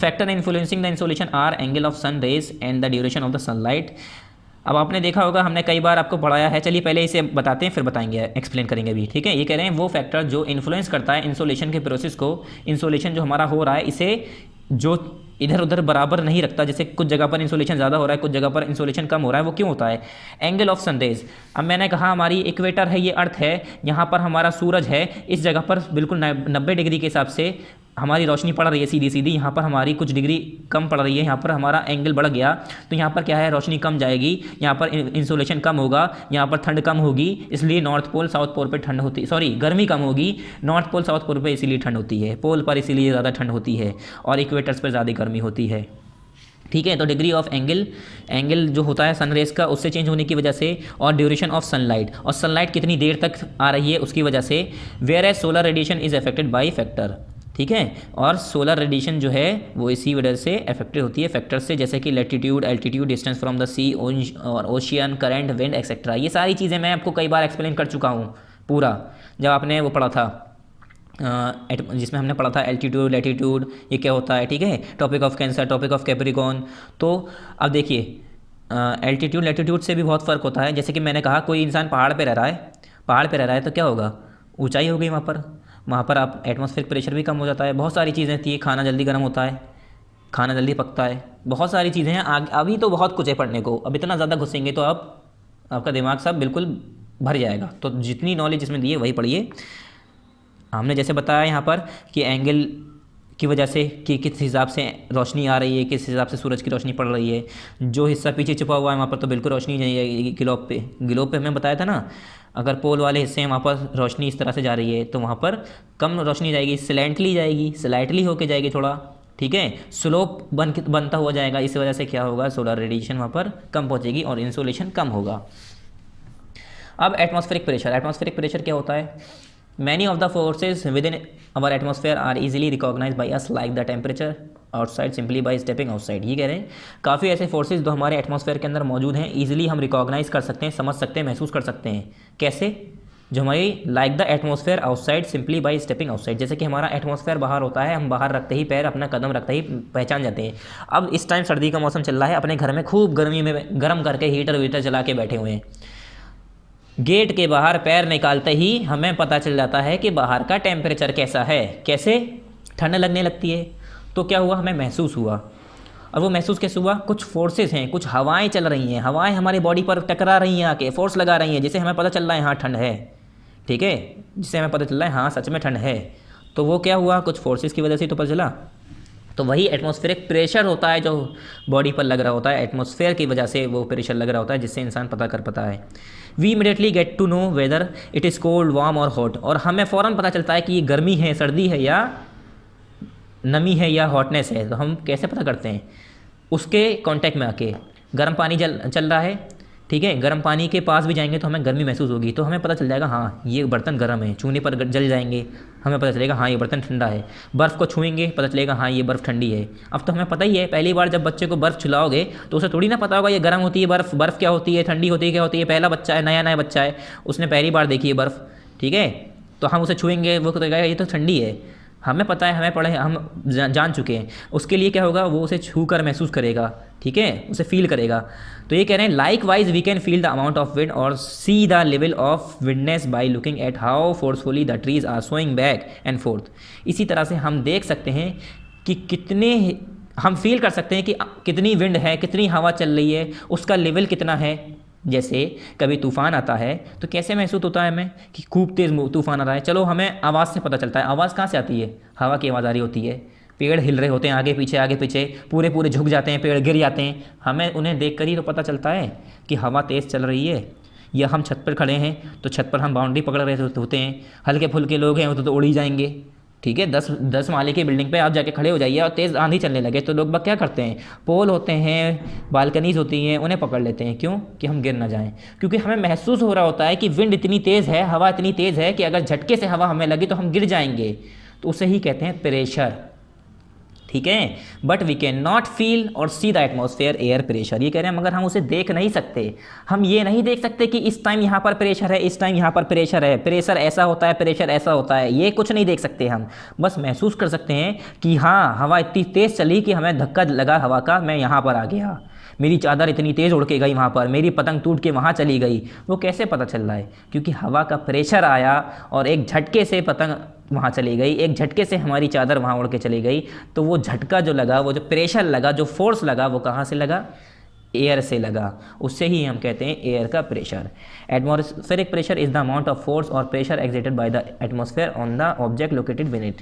Factor influencing the insolation are angle of sun rays and the duration of the sunlight. अब आपने देखा होगा, हमने कई बार आपको पढ़ाया है, चलिए पहले इसे बताते हैं फिर बताएंगे, एक्सप्लेन करेंगे भी, ठीक है। ये कह रहे हैं वो फैक्टर जो इन्फ्लुएंस करता है इंसोलेशन के प्रोसेस को, इंसोलेशन जो हमारा हो रहा है इसे जो इधर उधर बराबर नहीं रखता, जैसे कुछ जगह पर इंसोलेशन ज़्यादा हो रहा है, कुछ जगह पर इंसोलेशन कम हो रहा है, वो क्यों होता है, एंगल ऑफ सनरेज। अब मैंने कहा हमारी इक्वेटर है, ये अर्थ है, यहाँ पर हमारा सूरज है, इस जगह पर बिल्कुल 90 डिग्री के हिसाब से हमारी रोशनी पड़ रही है सीधी सीधी, यहाँ पर हमारी कुछ डिग्री कम पड़ रही है, यहाँ पर हमारा एंगल बढ़ गया, तो यहाँ पर क्या है, रोशनी कम जाएगी, यहाँ पर इंसोलेशन कम होगा, यहाँ पर ठंड कम होगी, इसलिए नॉर्थ पोल साउथ पोल पर ठंड होती, सॉरी गर्मी कम होगी, नॉर्थ पोल साउथ पोल पर इसीलिए ठंड होती है, पोल पर इसीलिए ज़्यादा ठंड होती है, और इक्वेटर्स पर ज़्यादा गर्मी होती है, ठीक है। तो डिग्री ऑफ एंगल जो होता है सन रेज का, उससे चेंज होने की वजह से, और ड्यूरेशन ऑफ सनलाइट, और सनलाइट कितनी देर तक आ रही है उसकी वजह से, whereas solar radiation is affected by factor, ठीक है। और सोलर रेडिएशन जो है वो इसी वजह से अफेक्टेड होती है फैक्टर से, जैसे कि latitude, altitude, distance from the sea और ओशियन, करंट, विंड एक्सेट्रा। ये सारी चीज़ें मैं आपको कई बार एक्सप्लेन कर चुका हूँ पूरा, जब आपने वो पढ़ा था जिसमें हमने पढ़ा था एल्टीट्यूड, लैटिट्यूड, ये क्या होता है, ठीक है, topic of cancer, topic of Capricorn. तो अब देखिए एल्टीट्यूड लैटिट्यूड से भी बहुत फ़र्क होता है, जैसे कि मैंने कहा कोई इंसान पहाड़ पे रह रहा है तो क्या होगा, ऊंचाई हो गई, वहाँ पर आप एटमॉस्फेरिक प्रेशर भी कम हो जाता है, बहुत सारी चीज़ें थी, खाना जल्दी गर्म होता है, खाना जल्दी पकता है, बहुत सारी चीज़ें हैं। अभी तो बहुत कुछ है पढ़ने को, अब इतना ज़्यादा घुसेंगे तो आपका दिमाग सब बिल्कुल भर जाएगा। तो जितनी नॉलेज इसमें दी है वही पढ़िए। हमने जैसे बताया यहाँ पर कि एंगल की वजह से कि किस हिसाब से रोशनी आ रही है, किस हिसाब से सूरज की रोशनी पड़ रही है। जो हिस्सा पीछे छुपा हुआ है वहाँ पर तो बिल्कुल रोशनी नहीं आएगी। ग्लोब पे हमने बताया था ना, अगर पोल वाले हिस्से हैं वहाँ पर रोशनी इस तरह से जा रही है तो वहाँ पर कम रोशनी जाएगी, स्लाइटली होके जाएगी थोड़ा, ठीक है, स्लोप बनता हुआ जाएगा। इस वजह से क्या होगा, सोलर रेडिएशन वहाँ पर कम पहुँचेगी और इंसोलेशन कम होगा। अब एटमॉस्फेरिक प्रेशर क्या होता है? Many of the forces within our atmosphere are easily recognise by us like the temperature outside simply by stepping outside. ये कह रहे हैं काफ़ी ऐसे फोर्सेज जो हमारे एटमॉस्फेयर के अंदर मौजूद हैं, ईजिली हम रिकॉग्नाइज कर सकते हैं, समझ सकते हैं, महसूस कर सकते हैं। कैसे? जो हमारी like the atmosphere outside simply by stepping outside, जैसे कि हमारा एटमॉस्फेयर बाहर होता है, हम बाहर रखते ही पैर, अपना कदम रखते ही पहचान जाते हैं। अब इस टाइम सर्दी का मौसम चल रहा है, अपने घर में खूब गर्मी में गर्म करके हीटर चला के बैठे हुए हैं, गेट के बाहर पैर निकालते ही हमें पता चल जाता है कि बाहर का टेम्परेचर कैसा है। कैसे? ठंड लगने लगती है। तो क्या हुआ, हमें महसूस हुआ। और वो महसूस कैसे हुआ? कुछ फोर्सेस हैं, कुछ हवाएं चल रही हैं, हवाएं हमारी बॉडी पर टकरा रही हैं, आके फोर्स लगा रही हैं, जिससे हमें पता चल रहा है हाँ ठंड है, ठीक है, जिससे हमें पता चल रहा है हाँ सच में ठंड है। तो वो क्या हुआ, कुछ फोर्सेस की वजह से तो पता चला। तो वही एटमॉस्फेरिक प्रेशर होता है जो बॉडी पर लग रहा होता है, एटमॉस्फेयर की वजह से वो प्रेशर लग रहा होता है, जिससे इंसान पता कर पाता है। We immediately get to know whether it is cold, warm और हॉट, और हमें फ़ौरन पता चलता है कि ये गर्मी है, सर्दी है, या नमी है, या हॉटनेस है। तो हम कैसे पता करते हैं? उसके कांटेक्ट में आके, गर्म पानी चल रहा है, ठीक है, गर्म पानी के पास भी जाएंगे तो हमें गर्मी महसूस होगी, तो हमें पता चल जाएगा हाँ ये बर्तन गर्म है। छूने पर जल जाएंगे, हमें पता चलेगा हाँ ये बर्तन ठंडा है। बर्फ़ को छुएंगे, पता चलेगा हाँ ये बर्फ़ ठंडी है। अब तो हमें पता ही है, पहली बार जब बच्चे को बर्फ़ छुलाओगे तो उसे थोड़ी ना पता होगा ये गर्म होती है बर्फ़ क्या होती है, ठंडी होती है, क्या होती है। पहला बच्चा है, नया बच्चा है, उसने पहली बार देखी है बर्फ़, ठीक है, तो हम उसे छुएंगे, वो कहेगा ये तो ठंडी है। हमें पता है, हमें पढ़े, हम जान चुके हैं। उसके लिए क्या होगा, वो उसे छू कर महसूस करेगा, ठीक है, उसे फील करेगा। तो ये कह रहे हैं likewise we can feel the amount of wind और see the level of windiness by looking at how forcefully the trees are swinging back and forth. इसी तरह से हम देख सकते हैं कि कितने, हम फील कर सकते हैं कि कितनी विंड है, कितनी हवा चल रही है, उसका लेवल कितना है। जैसे कभी तूफ़ान आता है तो कैसे महसूस होता है हमें कि खूब तेज़ तूफ़ान आ रहा है। चलो हमें आवाज़ से पता चलता है, आवाज़ कहाँ से आती है, हवा की आवाज़ आ रही होती है, पेड़ हिल रहे होते हैं आगे पीछे, पूरे झुक जाते हैं, पेड़ गिर जाते हैं, हमें उन्हें देख कर ही तो पता चलता है कि हवा तेज़ चल रही है। या हम छत पर खड़े हैं तो छत पर हम बाउंड्री पकड़ रहे होते हैं, हल्के फुल्के लोग हैं तो उड़ ही जाएंगे, ठीक है। 10 माले की बिल्डिंग पे आप जाके खड़े हो जाइए और तेज़ आंधी चलने लगे तो लोग क्या करते हैं, पोल होते हैं, बालकनीज होती हैं, उन्हें पकड़ लेते हैं। क्यों? कि हम गिर ना जाएं, क्योंकि हमें महसूस हो रहा होता है कि विंड इतनी तेज़ है, हवा इतनी तेज़ है कि अगर झटके से हवा हमें लगी तो हम गिर जाएंगे। तो उसे ही कहते हैं प्रेशर, ठीक है। But we can not feel और see the atmosphere air pressure. ये कह रहे हैं मगर हम उसे देख नहीं सकते, हम ये नहीं देख सकते कि इस टाइम यहाँ पर प्रेशर है, इस टाइम यहाँ पर प्रेशर है, प्रेशर ऐसा होता है, प्रेशर ऐसा होता है, ये कुछ नहीं देख सकते हम। बस महसूस कर सकते हैं कि हाँ हवा इतनी तेज़ चली कि हमें धक्का लगा हवा का, मैं यहाँ पर आ गया, मेरी चादर इतनी तेज़ उड़ के गई वहाँ पर, मेरी पतंग टूट के वहाँ चली गई। वो कैसे पता चल रहा है? क्योंकि हवा का प्रेशर आया और एक झटके से पतंग वहाँ चली गई, एक झटके से हमारी चादर वहाँ उड़ के चली गई। तो वो झटका जो लगा, वो जो प्रेशर लगा, जो फोर्स लगा, वो कहाँ से लगा? एयर से लगा। उससे ही हम कहते हैं एयर का pressure. Atmospheric pressure is the amount of force और pressure exerted by the atmosphere on the object located with it.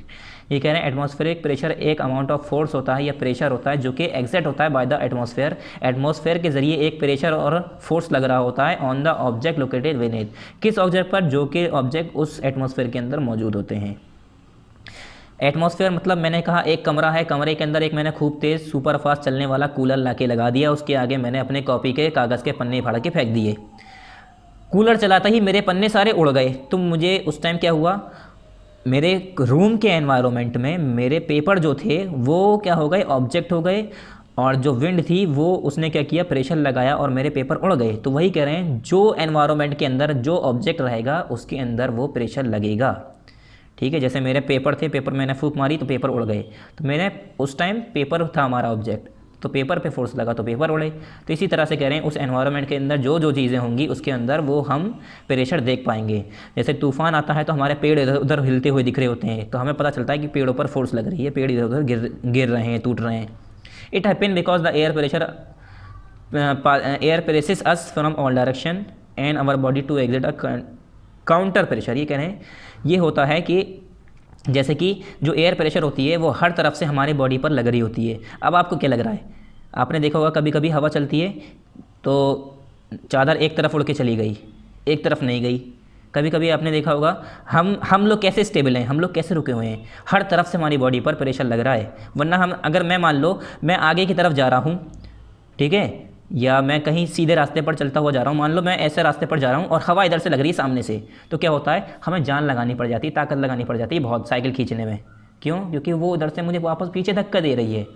ये कह रहे हैं एटमॉस्फेरिक प्रेशर एक अमाउंट ऑफ फोर्स होता है या प्रेशर होता है जो कि एक्सर्ट होता है बाय द एटमॉस्फेयर। एटमॉस्फेयर के जरिए एक प्रेशर और फोर्स लग रहा होता है on the object located with it, किस ऑब्जेक्ट पर? जो कि ऑब्जेक्ट उस एटमॉस्फेयर के अंदर मौजूद होते हैं। एटमॉस्फेयर मतलब मैंने कहा एक कमरा है, कमरे के अंदर एक मैंने खूब तेज़ सुपर फास्ट चलने वाला कूलर लाके लगा दिया, उसके आगे मैंने अपने कॉपी के कागज़ के पन्ने फाड़ के फेंक दिए। कूलर चलाता ही मेरे पन्ने सारे उड़ गए। तो मुझे उस टाइम क्या हुआ, मेरे रूम के एनवायरनमेंट में मेरे पेपर जो थे वो क्या हो गए, ऑब्जेक्ट हो गए, और जो विंड थी वो उसने क्या किया, प्रेशर लगाया और मेरे पेपर उड़ गए। तो वही कह रहे हैं जो एनवायरनमेंट के अंदर जो ऑब्जेक्ट रहेगा उसके अंदर वो प्रेशर लगेगा, ठीक है। जैसे मेरे पेपर थे, पेपर मैंने फूंक मारी तो पेपर उड़ गए, तो मैंने उस टाइम पेपर था हमारा ऑब्जेक्ट, तो पेपर पे फोर्स लगा तो पेपर उड़े। तो इसी तरह से कह रहे हैं उस एनवायरनमेंट के अंदर जो जो चीज़ें होंगी उसके अंदर वो हम प्रेशर देख पाएंगे। जैसे तूफान आता है तो हमारे पेड़ इधर उधर हिलते हुए दिख रहे होते हैं, तो हमें पता चलता है कि पेड़ों पर फोर्स लग रही है, पेड़ इधर उधर गिर रहे हैं, टूट रहे हैं। It happen because the air presses us from all direction and our body to exit a counter pressure. ये कह रहे हैं ये होता है कि जैसे कि जो एयर प्रेशर होती है वो हर तरफ से हमारी बॉडी पर लग रही होती है। अब आपको क्या लग रहा है, आपने देखा होगा कभी कभी हवा चलती है तो चादर एक तरफ उड़ के चली गई, एक तरफ नहीं गई। कभी कभी आपने देखा होगा हम लोग कैसे स्टेबल हैं, हम लोग कैसे रुके हुए हैं, हर तरफ से हमारी बॉडी पर प्रेशर लग रहा है। वरना हम अगर मैं मान लो मैं आगे की तरफ जा रहा हूँ, ठीक है, या मैं कहीं सीधे रास्ते पर चलता हुआ जा रहा हूँ, मान लो मैं ऐसे रास्ते पर जा रहा हूँ और हवा इधर से लग रही है सामने से, तो क्या होता है, हमें जान लगानी पड़ जाती है, ताकत लगानी पड़ जाती है बहुत साइकिल खींचने में। क्यों? क्योंकि वो उधर से मुझे वापस पीछे धक्का दे रही है।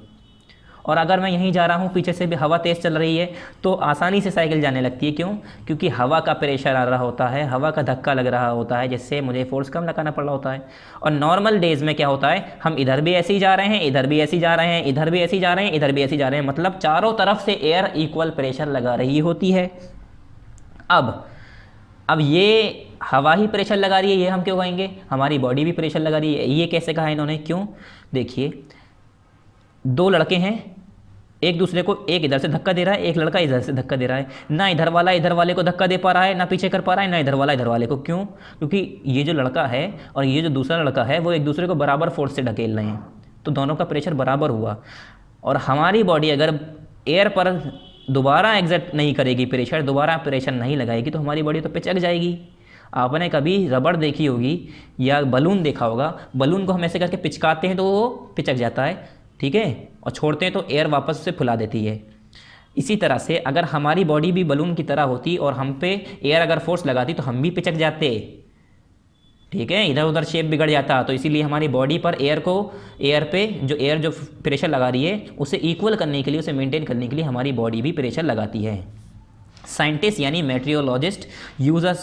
और अगर मैं यहीं जा रहा हूँ, पीछे से भी हवा तेज़ चल रही है, तो आसानी से साइकिल जाने लगती है। क्यों? क्योंकि हवा का प्रेशर आ रहा होता है, हवा का धक्का लग रहा होता है, जिससे मुझे फोर्स कम लगाना पड़ रहा होता है। और नॉर्मल डेज़ में क्या होता है, हम इधर भी ऐसे ही जा रहे हैं, इधर भी ऐसे ही जा रहे हैं, इधर भी ऐसे ही जा रहे हैं, इधर भी ऐसे ही जा रहे हैं, मतलब चारों तरफ से एयर इक्वल प्रेशर लगा रही होती है। अब ये हवा ही प्रेशर लगा रही है, ये हम क्यों कहेंगे, हमारी बॉडी भी प्रेशर लगा रही है। ये कैसे कहा इन्होंने? क्यों? देखिए, दो लड़के हैं, एक दूसरे को एक इधर से धक्का दे रहा है, एक लड़का इधर से धक्का दे रहा है। ना इधर वाला इधर वाले को धक्का दे पा रहा है, ना पीछे कर पा रहा है, ना इधर वाला इधर वाले को। क्यों? क्योंकि ये जो लड़का है और ये जो दूसरा लड़का है वो एक दूसरे को बराबर फोर्स से ढकेल रहे हैं, तो दोनों का प्रेशर बराबर हुआ। और हमारी बॉडी अगर एयर पर दोबारा एग्जर्ट नहीं करेगी प्रेशर, दोबारा प्रेशर नहीं लगाएगी, तो हमारी बॉडी तो पिचक जाएगी। आपने कभी रबड़ देखी होगी या बलून देखा होगा, बलून को हम ऐसे करके पिचकाते हैं तो वो पिचक जाता है, ठीक है, और छोड़ते हैं तो एयर वापस से फुला देती है। इसी तरह से अगर हमारी बॉडी भी बलून की तरह होती और हम पे एयर अगर फोर्स लगाती तो हम भी पिचक जाते, ठीक है, इधर उधर शेप बिगड़ जाता। तो इसीलिए हमारी बॉडी पर एयर पे जो प्रेशर लगा रही है उसे इक्वल करने के लिए, उसे मेंटेन करने के लिए हमारी बॉडी भी प्रेशर लगाती है। साइंटिस्ट यानी meteorologist use a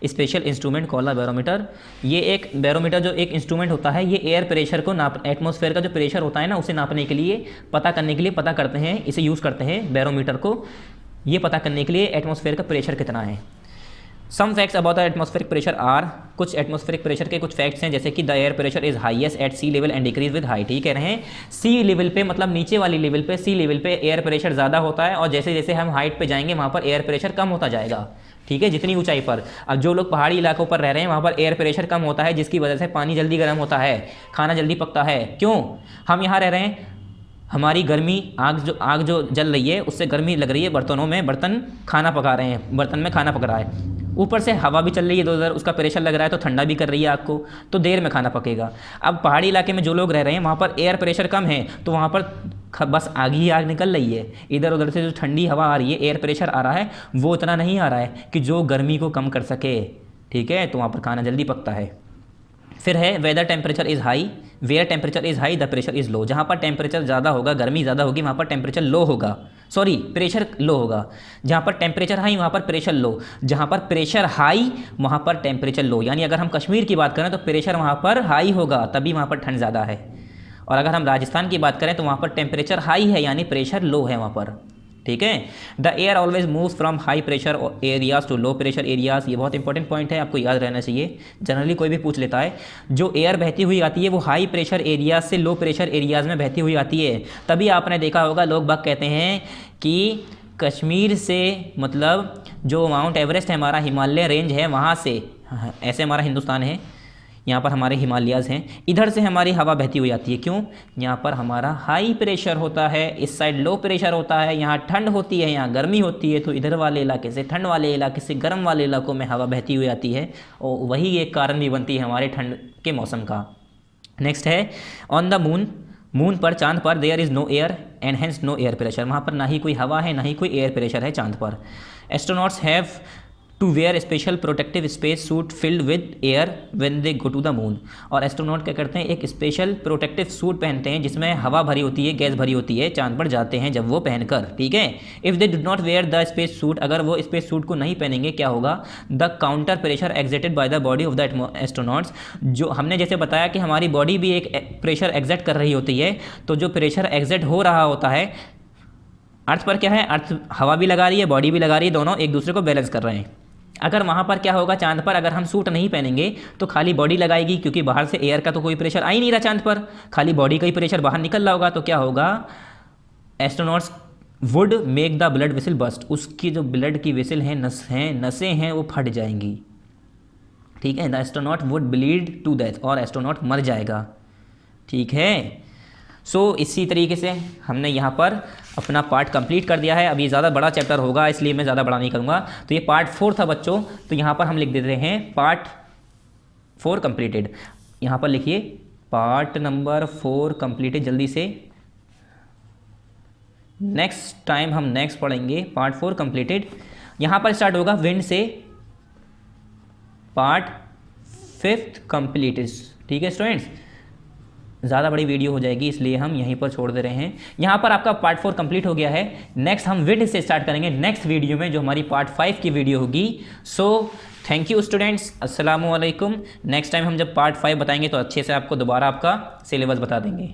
special instrument called barometer. ये एक बैरोमीटर जो एक इंस्ट्रूमेंट होता है, ये एयर प्रेशर को एटमॉस्फेयर का जो प्रेशर होता है ना, उसे नापने के लिए, पता करने के लिए पता करते हैं, इसे यूज़ करते हैं बैरोमीटर को, ये पता करने के लिए एटमॉस्फेयर का प्रेशर कितना है। Some facts about the atmospheric pressure are, कुछ एटमॉस्फेरिक प्रेशर के कुछ फैक्ट्स हैं, जैसे कि the air pressure is highest at sea level and decrease with height. ये कह रहे हैं सी लेवल पे, मतलब नीचे वाली लेवल पे, सी लेवल पे एयर प्रेशर ज़्यादा होता है, और जैसे जैसे हम हाइट पे जाएंगे वहाँ पर एयर प्रेशर कम होता जाएगा, ठीक है, जितनी ऊंचाई पर। अब जो लोग पहाड़ी इलाकों पर रह रहे हैं वहाँ पर एयर प्रेशर कम होता है, जिसकी वजह से पानी जल्दी गर्म होता है, खाना जल्दी पकता है। क्यों? हम यहाँ रह रहे हैं, हमारी गर्मी आग जो जल रही है उससे गर्मी लग रही है बर्तनों में, बर्तन खाना पका रहे हैं, बर्तन में खाना पक रहा है, ऊपर से हवा भी चल रही है इधर उधर, उसका प्रेशर लग रहा है तो ठंडा भी कर रही है आग को, तो देर में खाना पकेगा। अब पहाड़ी इलाके में जो लोग रह रहे हैं वहाँ पर एयर प्रेशर कम है, तो वहाँ पर बस आग ही आग निकल रही है, इधर उधर से जो ठंडी हवा आ रही है, एयर प्रेशर आ रहा है, वो इतना नहीं आ रहा है कि जो गर्मी को कम कर सके, ठीक है, तो वहाँ पर खाना जल्दी पकता है। फिर है weather temperature is high, where temperature is high the pressure is low. जहाँ पर टेम्परेचर ज़्यादा होगा, गर्मी ज़्यादा होगी, वहाँ पर टेम्परेचर लो होगा, सॉरी प्रेशर लो होगा। जहाँ पर टेम्परेचर हाई वहाँ पर प्रेशर लो, जहाँ पर प्रेशर हाई वहाँ पर टेम्परेचर लो। यानी अगर हम कश्मीर की बात करें तो प्रेशर वहाँ पर हाई होगा, तभी वहाँ पर ठंड ज़्यादा है। और अगर हम राजस्थान की बात करें तो वहाँ पर टेम्परेचर हाई है, यानी प्रेशर लो है वहाँ पर, ठीक है। The air always moves from high pressure areas to low pressure areas. ये बहुत इंपॉर्टेंट पॉइंट है, आपको याद रहना चाहिए, जनरली कोई भी पूछ लेता है। जो एयर बहती हुई आती है वो हाई प्रेशर एरियाज से लो प्रेशर एरियाज में बहती हुई आती है। तभी आपने देखा होगा लोग बाग कहते हैं कि कश्मीर से, मतलब जो माउंट एवरेस्ट है हमारा, हिमालय रेंज है, वहाँ से, ऐसे हमारा हिंदुस्तान है, यहाँ पर हमारे हिमालयाज़ हैं, इधर से हमारी हवा बहती हुई आती है। क्यों? यहाँ पर हमारा हाई प्रेशर होता है, इस साइड लो प्रेशर होता है, यहाँ ठंड होती है, यहाँ गर्मी होती है, तो इधर वाले इलाके से, ठंड वाले इलाके से गर्म वाले इलाकों में हवा बहती हुई आती है, और वही एक कारण भी बनती है हमारे ठंड के मौसम का। नेक्स्ट है ऑन द मून, मून पर, चांद पर, there is no air and hence no air pressure. वहाँ पर ना ही कोई हवा है, ना ही कोई एयर प्रेशर है चांद पर। Astronauts have to wear special protective space suit filled with air when they go to the moon. और एस्ट्रोनॉट क्या करते हैं, एक स्पेशल प्रोटेक्टिव सूट पहनते हैं जिसमें हवा भरी होती है, गैस भरी होती है, चांद पर जाते हैं जब वो पहनकर, ठीक है। If they do not wear the space suit, अगर वो स्पेस सूट को नहीं पहनेंगे, क्या होगा, the counter pressure exerted by the body of the astronauts. जो हमने जैसे बताया कि हमारी बॉडी भी एक प्रेशर एग्जर्ट कर रही होती है, तो जो प्रेशर एग्जर्ट हो रहा होता है अर्थ पर, क्या है, अर्थ हवा भी लगा रही है, बॉडी भी लगा रही है, दोनों एक दूसरे को बैलेंस कर रहे हैं। अगर वहाँ पर क्या होगा, चांद पर अगर हम सूट नहीं पहनेंगे तो खाली बॉडी लगाएगी, क्योंकि बाहर से एयर का तो कोई प्रेशर आ ही नहीं रहा चांद पर, खाली बॉडी का ही प्रेशर बाहर निकल रहा होगा, तो क्या होगा, astronauts would make the blood vessel burst, उसकी जो ब्लड की वेसल हैं नसें हैं वो फट जाएंगी, ठीक है। The astronaut would bleed to death, और एस्ट्रोनॉट मर जाएगा, ठीक है। सो इसी तरीके से हमने यहाँ पर अपना पार्ट कंप्लीट कर दिया है। अब ये ज़्यादा बड़ा चैप्टर होगा इसलिए मैं ज़्यादा बड़ा नहीं करूँगा। तो ये पार्ट 4 था बच्चों, तो यहाँ पर हम लिख देते हैं पार्ट 4 कंप्लीटेड। यहाँ पर लिखिए पार्ट नंबर 4 कंप्लीटेड, जल्दी से। नेक्स्ट टाइम हम नेक्स्ट पढ़ेंगे पार्ट 4 कंप्लीटेड। यहाँ पर स्टार्ट होगा विंड से पार्ट 5 कंप्लीटेड, ठीक है स्टूडेंट्स। ज़्यादा बड़ी वीडियो हो जाएगी इसलिए हम यहीं पर छोड़ दे रहे हैं। यहाँ पर आपका पार्ट 4 कंप्लीट हो गया है। नेक्स्ट हम विंड से स्टार्ट करेंगे नेक्स्ट वीडियो में, जो हमारी पार्ट 5 की वीडियो होगी। सो थैंक यू स्टूडेंट्स, अस्सलाम वालेकुम। नेक्स्ट टाइम हम जब पार्ट 5 बताएंगे तो अच्छे से आपको दोबारा आपका सिलेबस बता देंगे।